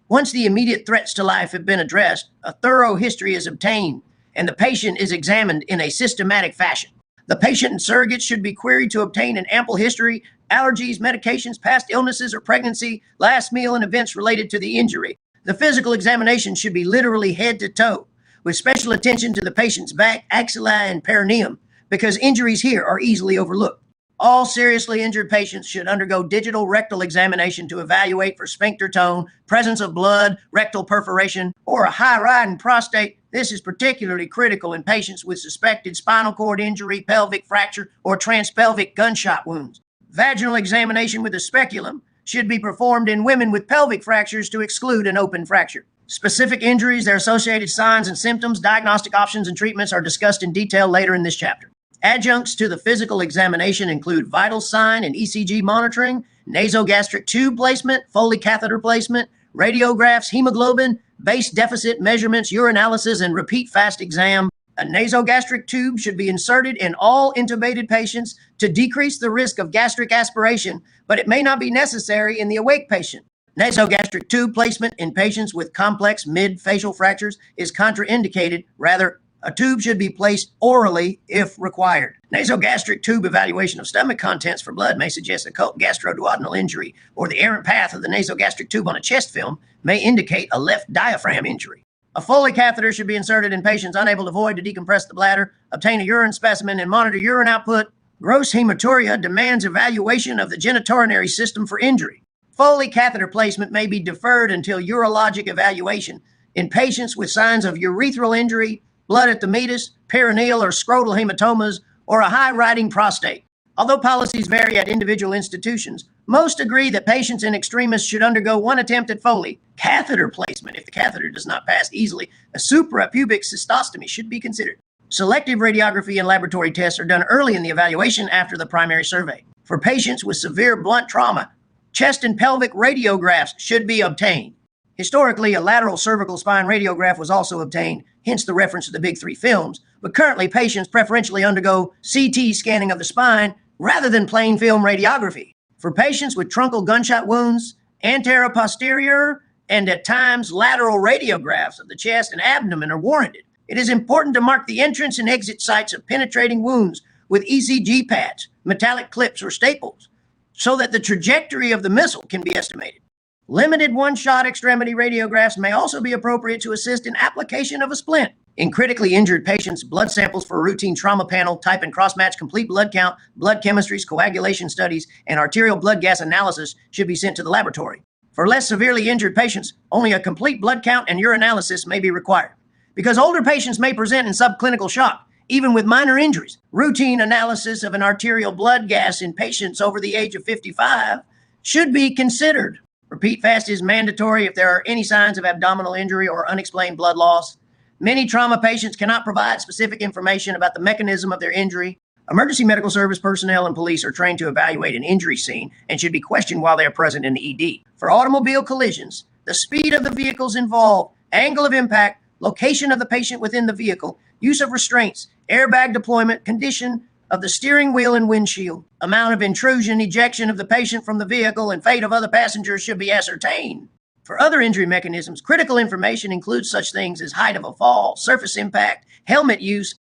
Once the immediate threats to life have been addressed, a thorough history is obtained, and the patient is examined in a systematic fashion. The patient and surrogates should be queried to obtain an ample history, allergies, medications, past illnesses or pregnancy, last meal, and events related to the injury. The physical examination should be literally head to toe, with special attention to the patient's back, axilla, and perineum, because injuries here are easily overlooked. All seriously injured patients should undergo digital rectal examination to evaluate for sphincter tone, presence of blood, rectal perforation, or a high-riding prostate. This is particularly critical in patients with suspected spinal cord injury, pelvic fracture, or transpelvic gunshot wounds. Vaginal examination with a speculum should be performed in women with pelvic fractures to exclude an open fracture. Specific injuries, their associated signs and symptoms, diagnostic options, and treatments are discussed in detail later in this chapter. Adjuncts to the physical examination include vital sign and ECG monitoring, nasogastric tube placement, Foley catheter placement, radiographs, hemoglobin, base deficit measurements, urinalysis, and repeat fast exam. A nasogastric tube should be inserted in all intubated patients to decrease the risk of gastric aspiration, but it may not be necessary in the awake patient. Nasogastric tube placement in patients with complex mid-facial fractures is contraindicated. Rather, a tube should be placed orally if required. Nasogastric tube evaluation of stomach contents for blood may suggest occult gastroduodenal injury, or the errant path of the nasogastric tube on a chest film may indicate a left diaphragm injury. A Foley catheter should be inserted in patients unable to void to decompress the bladder, obtain a urine specimen, and monitor urine output. Gross hematuria demands evaluation of the genitourinary system for injury. Foley catheter placement may be deferred until urologic evaluation in patients with signs of urethral injury, blood at the meatus, perineal or scrotal hematomas, or a high-riding prostate. Although policies vary at individual institutions, most agree that patients in extremis should undergo one attempt at Foley catheter placement. If the catheter does not pass easily, a suprapubic cystostomy should be considered. Selective radiography and laboratory tests are done early in the evaluation after the primary survey. For patients with severe blunt trauma, chest and pelvic radiographs should be obtained. Historically, a lateral cervical spine radiograph was also obtained, hence the reference to the big three films, but currently patients preferentially undergo CT scanning of the spine rather than plain film radiography. For patients with truncal gunshot wounds, anteroposterior and at times lateral radiographs of the chest and abdomen are warranted. It is important to mark the entrance and exit sites of penetrating wounds with ECG pads, metallic clips, or staples, so that the trajectory of the missile can be estimated. Limited one-shot extremity radiographs may also be appropriate to assist in application of a splint. In critically injured patients, blood samples for a routine trauma panel, type and cross-match, complete blood count, blood chemistries, coagulation studies, and arterial blood gas analysis should be sent to the laboratory. For less severely injured patients, only a complete blood count and urinalysis may be required. Because older patients may present in subclinical shock, even with minor injuries, routine analysis of an arterial blood gas in patients over the age of 55 should be considered. Repeat fast is mandatory if there are any signs of abdominal injury or unexplained blood loss. Many trauma patients cannot provide specific information about the mechanism of their injury. Emergency medical service personnel and police are trained to evaluate an injury scene and should be questioned while they are present in the ED. For automobile collisions, the speed of the vehicles involved, angle of impact, location of the patient within the vehicle, use of restraints, airbag deployment, condition of the steering wheel and windshield, amount of intrusion, ejection of the patient from the vehicle, and fate of other passengers should be ascertained. For other injury mechanisms, critical information includes such things as height of a fall, surface impact, helmet use,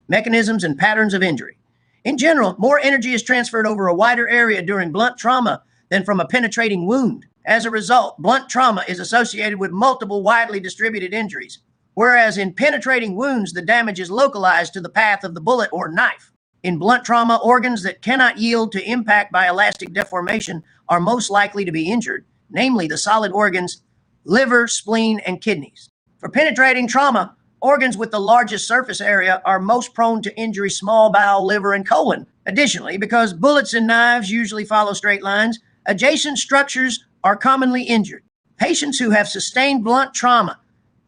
mechanisms, and patterns of injury. In general, more energy is transferred over a wider area during blunt trauma than from a penetrating wound. As a result, blunt trauma is associated with multiple widely distributed injuries, whereas in penetrating wounds, the damage is localized to the path of the bullet or knife. In blunt trauma, organs that cannot yield to impact by elastic deformation are most likely to be injured, namely the solid organs, liver, spleen, and kidneys. For penetrating trauma, organs with the largest surface area are most prone to injury: small bowel, liver, and colon. Additionally, because bullets and knives usually follow straight lines, adjacent structures are commonly injured. Patients who have sustained blunt trauma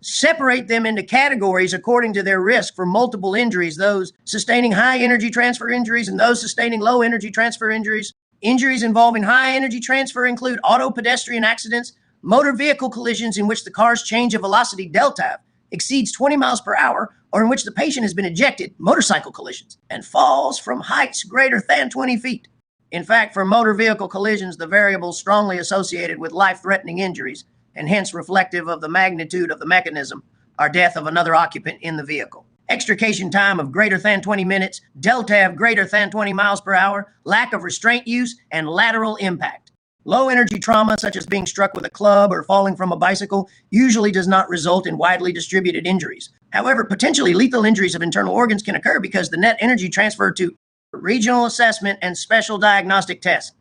separate them into categories according to their risk for multiple injuries: those sustaining high energy transfer injuries and those sustaining low energy transfer injuries. Injuries involving high energy transfer include auto pedestrian accidents, motor vehicle collisions in which the car's change of velocity delta exceeds 20 miles per hour, or in which the patient has been ejected, motorcycle collisions, and falls from heights greater than 20 feet. In fact, for motor vehicle collisions, the variables strongly associated with life-threatening injuries, and hence reflective of the magnitude of the mechanism, are death of another occupant in the vehicle, extrication time of greater than 20 minutes, delta of greater than 20 miles per hour, lack of restraint use, and lateral impact. Low energy trauma, such as being struck with a club or falling from a bicycle, usually does not result in widely distributed injuries. However, potentially lethal injuries of internal organs can occur because the net energy transferred to regional assessment and special diagnostic tests.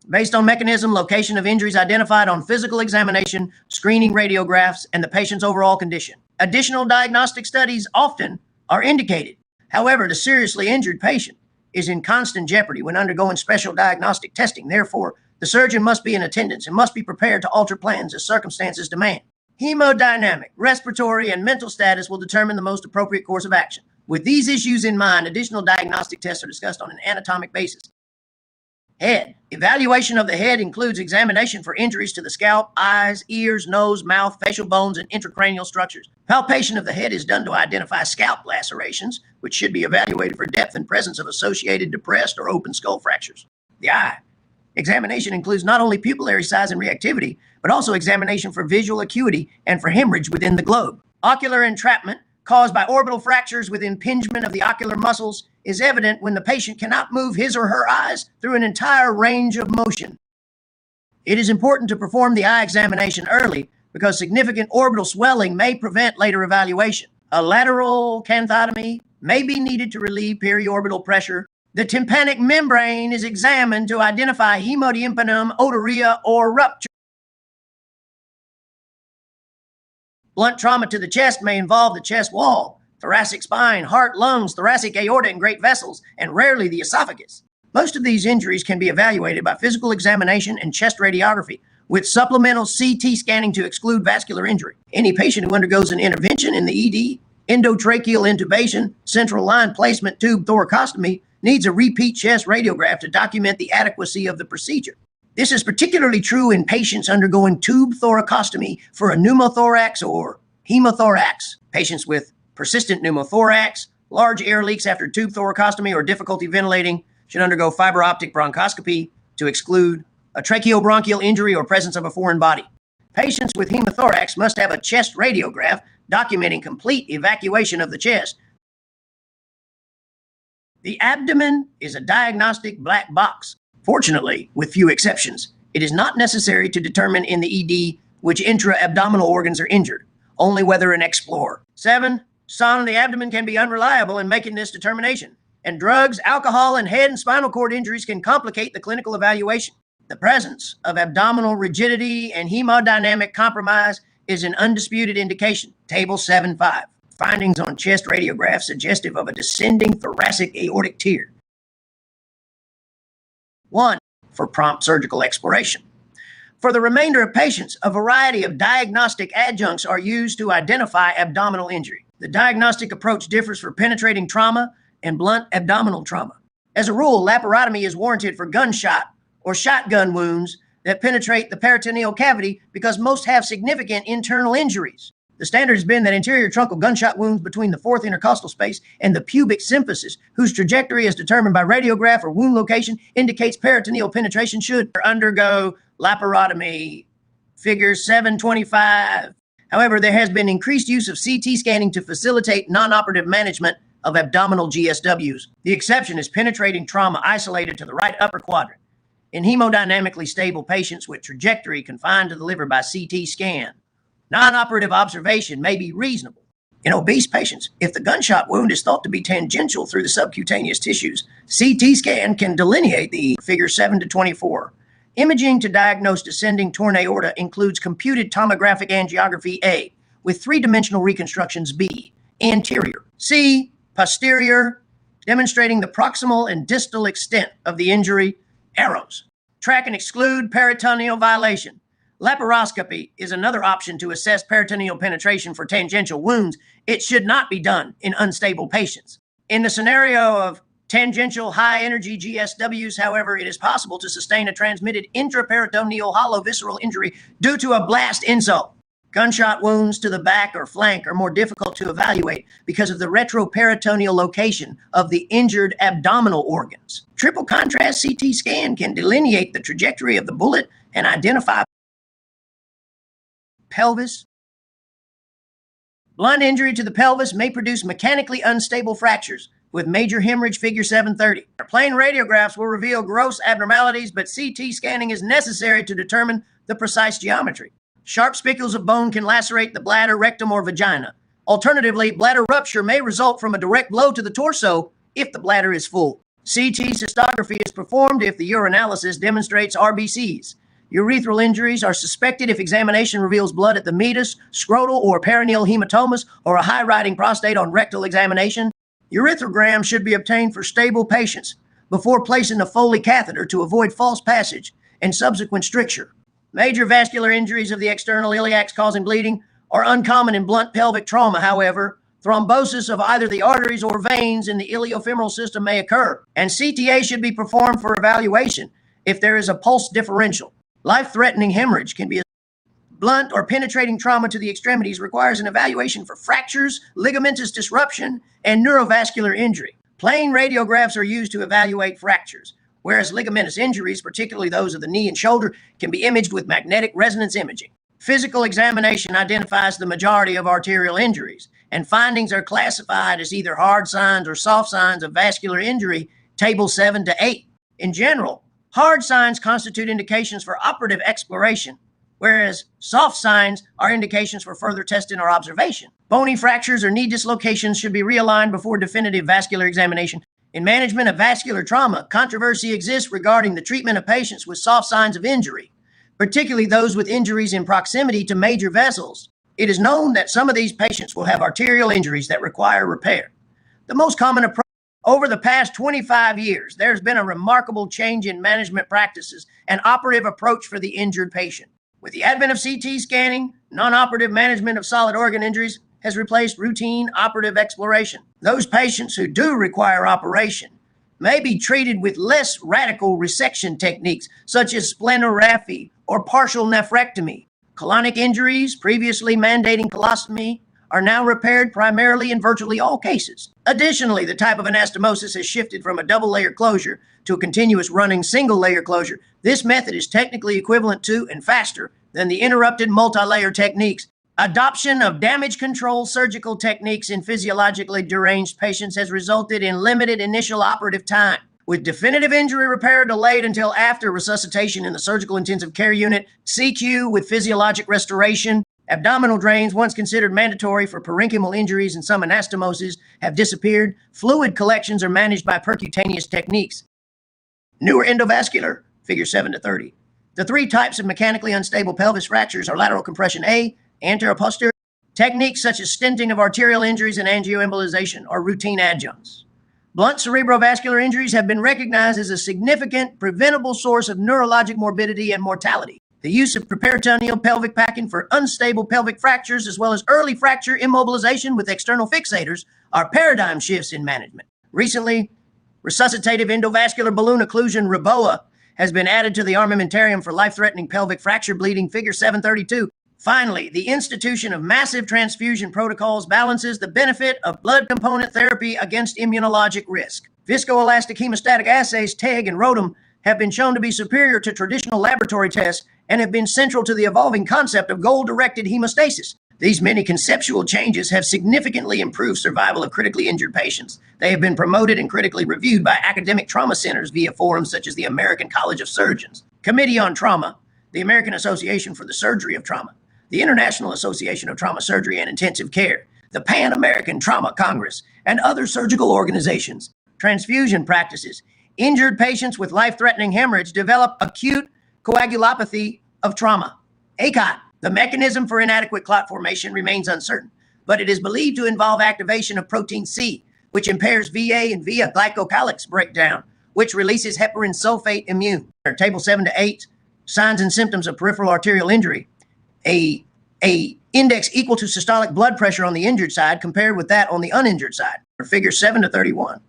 Based on mechanism, location of injuries identified on physical examination, screening radiographs, and the patient's overall condition. Additional diagnostic studies often are indicated. However, the seriously injured patient is in constant jeopardy when undergoing special diagnostic testing. Therefore, the surgeon must be in attendance and must be prepared to alter plans as circumstances demand. Hemodynamic, respiratory, and mental status will determine the most appropriate course of action. With these issues in mind, additional diagnostic tests are discussed on an anatomic basis. Head. Evaluation of the head includes examination for injuries to the scalp, eyes, ears, nose, mouth, facial bones, and intracranial structures. Palpation of the head is done to identify scalp lacerations, which should be evaluated for depth and presence of associated depressed or open skull fractures. The eye. Examination includes not only pupillary size and reactivity, but also examination for visual acuity and for hemorrhage within the globe. Ocular entrapment caused by orbital fractures with impingement of the ocular muscles is evident when the patient cannot move his or her eyes through an entire range of motion. It is important to perform the eye examination early because significant orbital swelling may prevent later evaluation. A lateral canthotomy may be needed to relieve periorbital pressure. The tympanic membrane is examined to identify hemodympanum, otorrhea, or rupture. Blunt trauma to the chest may involve the chest wall, thoracic spine, heart, lungs, thoracic aorta, and great vessels, and rarely the esophagus. Most of these injuries can be evaluated by physical examination and chest radiography, with supplemental CT scanning to exclude vascular injury. Any patient who undergoes an intervention in the ED, endotracheal intubation, central line placement, tube thoracostomy, needs a repeat chest radiograph to document the adequacy of the procedure. This is particularly true in patients undergoing tube thoracostomy for a pneumothorax or hemothorax. Patients with persistent pneumothorax, large air leaks after tube thoracostomy, or difficulty ventilating should undergo fiber optic bronchoscopy to exclude a tracheobronchial injury or presence of a foreign body. Patients with hemothorax must have a chest radiograph documenting complete evacuation of the chest. The abdomen is a diagnostic black box. Fortunately, with few exceptions, it is not necessary to determine in the ED which intra-abdominal organs are injured, only whether an explorer. 7. Sound in the abdomen can be unreliable in making this determination, and drugs, alcohol, and head and spinal cord injuries can complicate the clinical evaluation. The presence of abdominal rigidity and hemodynamic compromise is an undisputed indication. Table 7.5. Findings on chest radiograph suggestive of a descending thoracic aortic tear. 1. For prompt surgical exploration. For the remainder of patients, a variety of diagnostic adjuncts are used to identify abdominal injury. The diagnostic approach differs for penetrating trauma and blunt abdominal trauma. As a rule, laparotomy is warranted for gunshot or shotgun wounds that penetrate the peritoneal cavity because most have significant internal injuries. The standard has been that anterior truncal gunshot wounds between the fourth intercostal space and the pubic symphysis, whose trajectory is determined by radiograph or wound location, indicates peritoneal penetration, should undergo laparotomy. Figure 725. However, there has been increased use of CT scanning to facilitate non-operative management of abdominal GSWs. The exception is penetrating trauma isolated to the right upper quadrant in hemodynamically stable patients with trajectory confined to the liver by CT scan. Non-operative observation may be reasonable. In obese patients, if the gunshot wound is thought to be tangential through the subcutaneous tissues, CT scan can delineate the figure 7-24. Imaging to diagnose descending torn aorta includes computed tomographic angiography A, with three-dimensional reconstructions B, anterior, C, posterior, demonstrating the proximal and distal extent of the injury, arrows. Track and exclude peritoneal vilation. Laparoscopy is another option to assess peritoneal penetration for tangential wounds. It should not be done in unstable patients. In the scenario of tangential high-energy GSWs, however, it is possible to sustain a transmitted intraperitoneal hollow visceral injury due to a blast insult. Gunshot wounds to the back or flank are more difficult to evaluate because of the retroperitoneal location of the injured abdominal organs. Triple contrast CT scan can delineate the trajectory of the bullet and identify pelvis. Blunt injury to the pelvis may produce mechanically unstable fractures with major hemorrhage, figure 730. Plain radiographs will reveal gross abnormalities, but CT scanning is necessary to determine the precise geometry. Sharp spicules of bone can lacerate the bladder, rectum, or vagina. Alternatively, bladder rupture may result from a direct blow to the torso if the bladder is full. CT cystography is performed if the urinalysis demonstrates RBCs. Urethral injuries are suspected if examination reveals blood at the meatus, scrotal or perineal hematomas, or a high-riding prostate on rectal examination. Urethrogram should be obtained for stable patients before placing a Foley catheter to avoid false passage and subsequent stricture. Major vascular injuries of the external iliacs causing bleeding are uncommon in blunt pelvic trauma, however. Thrombosis of either the arteries or veins in the iliofemoral system may occur, and CTA should be performed for evaluation if there is a pulse differential. Life-threatening hemorrhage can be a blunt or penetrating trauma to the extremities requires an evaluation for fractures, ligamentous disruption, and neurovascular injury. Plain radiographs are used to evaluate fractures. whereas ligamentous injuries, particularly those of the knee and shoulder, can be imaged with magnetic resonance imaging. Physical examination identifies the majority of arterial injuries, and findings are classified as either hard signs or soft signs of vascular injury, tables 7 to 8. In general, hard signs constitute indications for operative exploration, whereas soft signs are indications for further testing or observation. Bony fractures or knee dislocations should be realigned before definitive vascular examination. In management of vascular trauma, controversy exists regarding the treatment of patients with soft signs of injury, particularly those with injuries in proximity to major vessels. It is known that some of these patients will have arterial injuries that require repair. The most common approach over the past 25 years, there's been a remarkable change in management practices and operative approach for the injured patient. With the advent of CT scanning, non-operative management of solid organ injuries has replaced routine operative exploration. Those patients who do require operation may be treated with less radical resection techniques, such as splenography or partial nephrectomy. Colonic injuries, previously mandating colostomy, are now repaired primarily in virtually all cases. Additionally, the type of anastomosis has shifted from a double-layer closure to a continuous running single-layer closure. This method is technically equivalent to and faster than the interrupted multi-layer techniques. Adoption of damage control surgical techniques in physiologically deranged patients has resulted in limited initial operative time, with definitive injury repair delayed until after resuscitation in the surgical intensive care unit, CQ with physiologic restoration. Abdominal drains, once considered mandatory for parenchymal injuries and some anastomoses, have disappeared. Fluid collections are managed by percutaneous techniques. Newer endovascular, figure 7 to 30. The three types of mechanically unstable pelvis fractures are lateral compression A, anteroposterior. Techniques such as stenting of arterial injuries and angioembolization are routine adjuncts. Blunt cerebrovascular injuries have been recognized as a significant preventable source of neurologic morbidity and mortality. The use of preperitoneal pelvic packing for unstable pelvic fractures, as well as early fracture immobilization with external fixators, are paradigm shifts in management. Recently, resuscitative endovascular balloon occlusion REBOA has been added to the armamentarium for life-threatening pelvic fracture bleeding, figure 732. Finally, the institution of massive transfusion protocols balances the benefit of blood component therapy against immunologic risk. Viscoelastic hemostatic assays, TEG and ROTEM, have been shown to be superior to traditional laboratory tests and have been central to the evolving concept of goal-directed hemostasis. These many conceptual changes have significantly improved survival of critically injured patients. They have been promoted and critically reviewed by academic trauma centers via forums such as the American College of Surgeons, Committee on Trauma, the American Association for the Surgery of Trauma, the International Association of Trauma Surgery and Intensive Care, the Pan-American Trauma Congress, and other surgical organizations. Transfusion practices. Injured patients with life-threatening hemorrhage develop acute coagulopathy of trauma, ACOT. The mechanism for inadequate clot formation remains uncertain, but it is believed to involve activation of protein C, which impairs VA and via glycocalyx breakdown, which releases heparin sulfate immune. Table 7 to 8, signs and symptoms of peripheral arterial injury. A index equal to systolic blood pressure on the injured side compared with that on the uninjured side. Figure 7 to 31.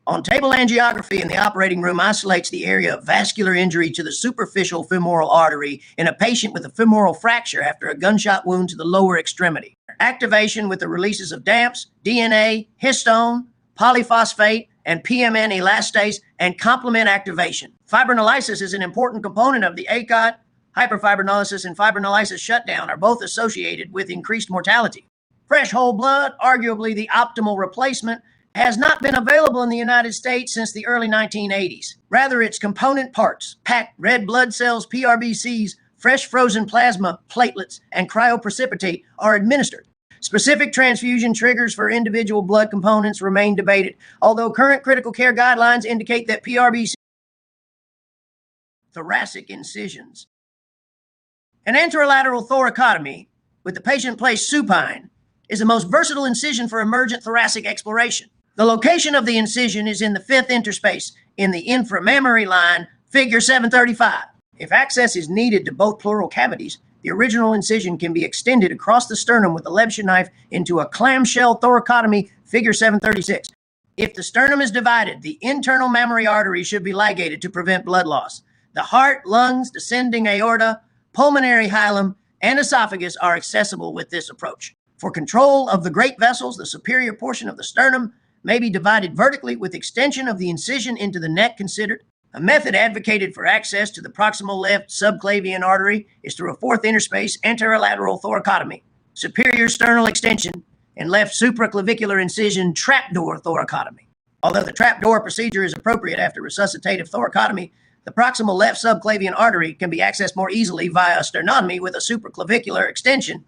On table angiography in the operating room isolates the area of vascular injury to the superficial femoral artery in a patient with a femoral fracture after a gunshot wound to the lower extremity. Activation with the releases of DAMPs, DNA, histone, polyphosphate, and PMN elastase, and complement activation. Fibrinolysis is an important component of the ACOT. Hyperfibrinolysis and fibrinolysis shutdown are both associated with increased mortality. Fresh whole blood, arguably the optimal replacement, has not been available in the United States since the early 1980s. Rather, its component parts, packed red blood cells, PRBCs, fresh frozen plasma, platelets, and cryoprecipitate, are administered. Specific transfusion triggers for individual blood components remain debated, although current critical care guidelines indicate that PRBC thoracic incisions. An anterolateral thoracotomy with the patient placed supine is the most versatile incision for emergent thoracic exploration. The location of the incision is in the fifth interspace in the inframammary line, figure 735. If access is needed to both pleural cavities, the original incision can be extended across the sternum with a Lebsche knife into a clamshell thoracotomy, figure 736. If the sternum is divided, the internal mammary artery should be ligated to prevent blood loss. The heart, lungs, descending aorta, pulmonary hilum, and esophagus are accessible with this approach. For control of the great vessels, the superior portion of the sternum may be divided vertically with extension of the incision into the neck considered. A method advocated for access to the proximal left subclavian artery is through a fourth interspace anterolateral thoracotomy, superior sternal extension, and left supraclavicular incision trapdoor thoracotomy. Although the trapdoor procedure is appropriate after resuscitative thoracotomy, the proximal left subclavian artery can be accessed more easily via a sternotomy with a supraclavicular extension.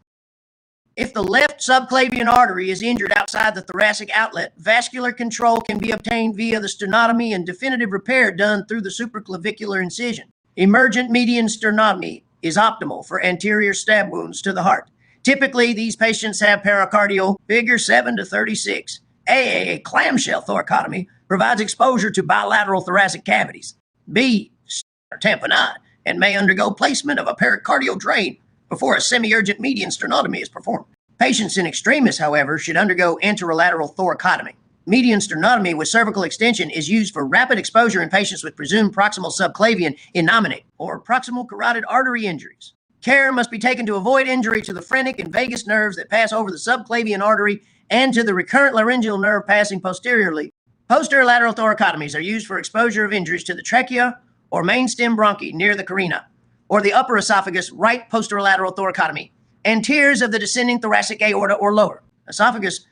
If the left subclavian artery is injured outside the thoracic outlet, vascular control can be obtained via the sternotomy and definitive repair done through the supraclavicular incision. Emergent median sternotomy is optimal for anterior stab wounds to the heart. Typically, these patients have pericardial figure 7 to 36. A clamshell thoracotomy provides exposure to bilateral thoracic cavities. B, tamponade, and may undergo placement of a pericardial drain before a semi-urgent median sternotomy is performed. Patients in extremis, however, should undergo anterolateral thoracotomy. Median sternotomy with cervical extension is used for rapid exposure in patients with presumed proximal subclavian innominate or proximal carotid artery injuries. Care must be taken to avoid injury to the phrenic and vagus nerves that pass over the subclavian artery and to the recurrent laryngeal nerve passing posteriorly. Posterior lateral thoracotomies are used for exposure of injuries to the trachea or main stem bronchi near the carina, or the upper esophagus, right posterolateral thoracotomy, and tiers of the descending thoracic aorta or lower esophagus,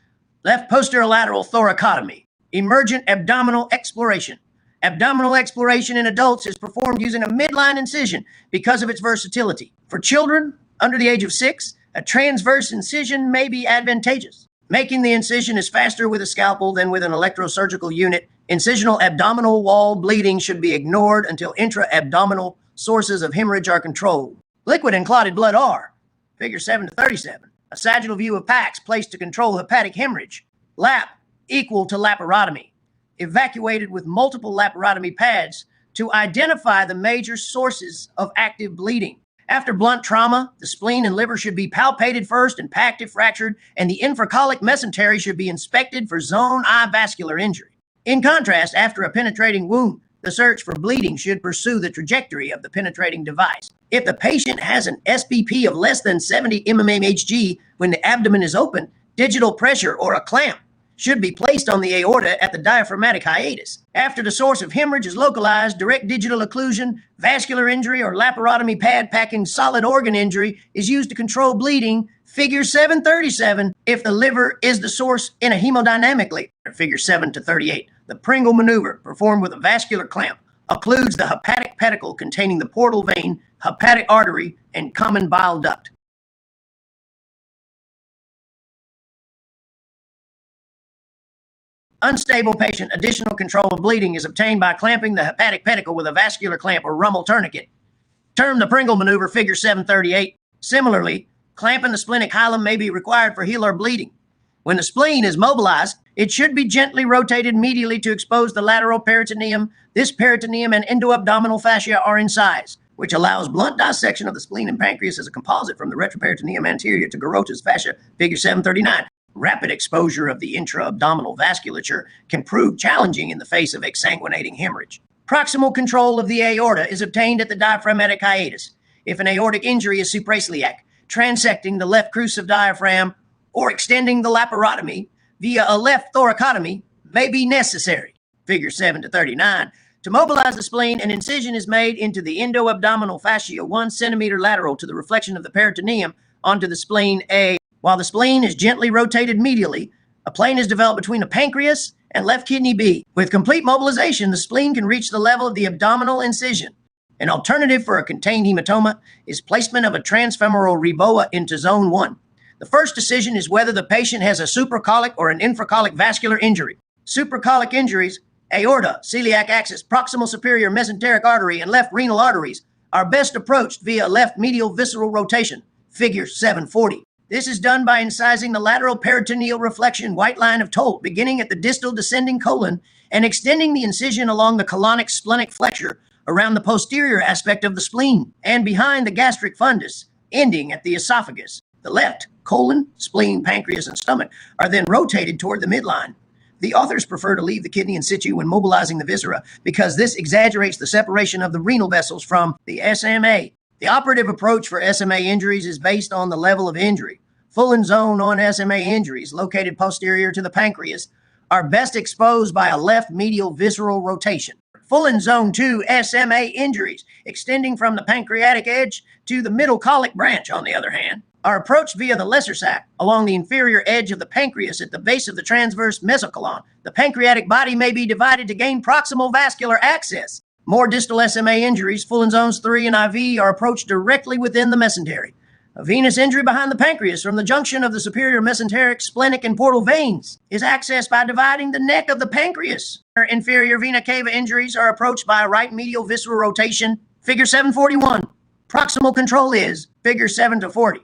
left posterolateral thoracotomy. Emergent abdominal exploration. Abdominal exploration in adults is performed using a midline incision because of its versatility. For children under the age of 6, a transverse incision may be advantageous. Making the incision is faster with a scalpel than with an electrosurgical unit. Incisional abdominal wall bleeding should be ignored until intra-abdominal sources of hemorrhage are controlled. Liquid and clotted blood are, figure 7 to 37, a sagittal view of packs placed to control hepatic hemorrhage. Lap equal to laparotomy, evacuated with multiple laparotomy pads to identify the major sources of active bleeding. After blunt trauma, the spleen and liver should be palpated first and packed if fractured, and the infracolic mesentery should be inspected for zone I vascular injury. In contrast, after a penetrating wound, the search for bleeding should pursue the trajectory of the penetrating device. If the patient has an SBP of less than 70 mmHg when the abdomen is open, digital pressure or a clamp should be placed on the aorta at the diaphragmatic hiatus. After the source of hemorrhage is localized, direct digital occlusion, vascular injury, or laparotomy pad packing solid organ injury is used to control bleeding, figure 737, if the liver is the source in a hemodynamically, figure 7 to 38. The Pringle maneuver, performed with a vascular clamp, occludes the hepatic pedicle containing the portal vein, hepatic artery, and common bile duct. Unstable patient, additional control of bleeding is obtained by clamping the hepatic pedicle with a vascular clamp or Rummel tourniquet. Termed the Pringle maneuver, figure 738. Similarly, clamping the splenic hilum may be required for hilar bleeding. When the spleen is mobilized, it should be gently rotated medially to expose the lateral peritoneum. This peritoneum and endoabdominal fascia are incised, which allows blunt dissection of the spleen and pancreas as a composite from the retroperitoneum anterior to Garota's fascia, figure 739. Rapid exposure of the intra-abdominal vasculature can prove challenging in the face of exsanguinating hemorrhage. Proximal control of the aorta is obtained at the diaphragmatic hiatus. If an aortic injury is supraciliac, transecting the left cruciate diaphragm or extending the laparotomy via a left thoracotomy may be necessary. Figure 7 to 39. To mobilize the spleen, an incision is made into the endoabdominal fascia 1 centimeter lateral to the reflection of the peritoneum onto the spleen A. While the spleen is gently rotated medially, a plane is developed between the pancreas and left kidney B. With complete mobilization, the spleen can reach the level of the abdominal incision. An alternative for a contained hematoma is placement of a transfemoral reboa into zone 1. The first decision is whether the patient has a supracolic or an infracolic vascular injury. Supracolic injuries, aorta, celiac axis, proximal superior mesenteric artery, and left renal arteries are best approached via left medial visceral rotation, figure 740. This is done by incising the lateral peritoneal reflection white line of Tolt, beginning at the distal descending colon and extending the incision along the colonic splenic flexure around the posterior aspect of the spleen and behind the gastric fundus, ending at the esophagus. The left colon, spleen, pancreas, and stomach are then rotated toward the midline. The authors prefer to leave the kidney in situ when mobilizing the viscera because this exaggerates the separation of the renal vessels from the SMA. The operative approach for SMA injuries is based on the level of injury. Full and zone on SMA injuries located posterior to the pancreas are best exposed by a left medial visceral rotation. Fullen Zone 2 SMA injuries, extending from the pancreatic edge to the middle colic branch, on the other hand, are approached via the lesser sac along the inferior edge of the pancreas at the base of the transverse mesocolon. The pancreatic body may be divided to gain proximal vascular access. More distal SMA injuries, Fullen Zones 3 and IV, are approached directly within the mesentery. A venous injury behind the pancreas from the junction of the superior mesenteric, splenic, and portal veins is accessed by dividing the neck of the pancreas. Inferior vena cava injuries are approached by a right medial visceral rotation, figure 741. Proximal control is figure 7 to 40.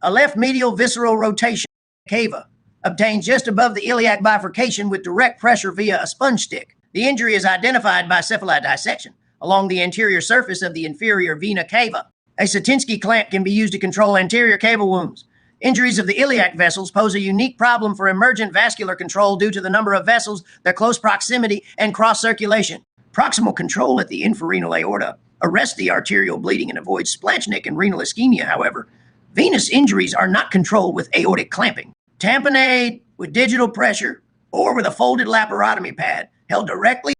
A left medial visceral rotation, cava, obtained just above the iliac bifurcation with direct pressure via a sponge stick. The injury is identified by cephalite dissection along the anterior surface of the inferior vena cava. A Satinsky clamp can be used to control anterior cava wounds. Injuries of the iliac vessels pose a unique problem for emergent vascular control due to the number of vessels, their close proximity, and cross-circulation. Proximal control at the infrarenal aorta arrests the arterial bleeding and avoids splanchnic and renal ischemia, however. Venous injuries are not controlled with aortic clamping. Tamponade with digital pressure or with a folded laparotomy pad held directly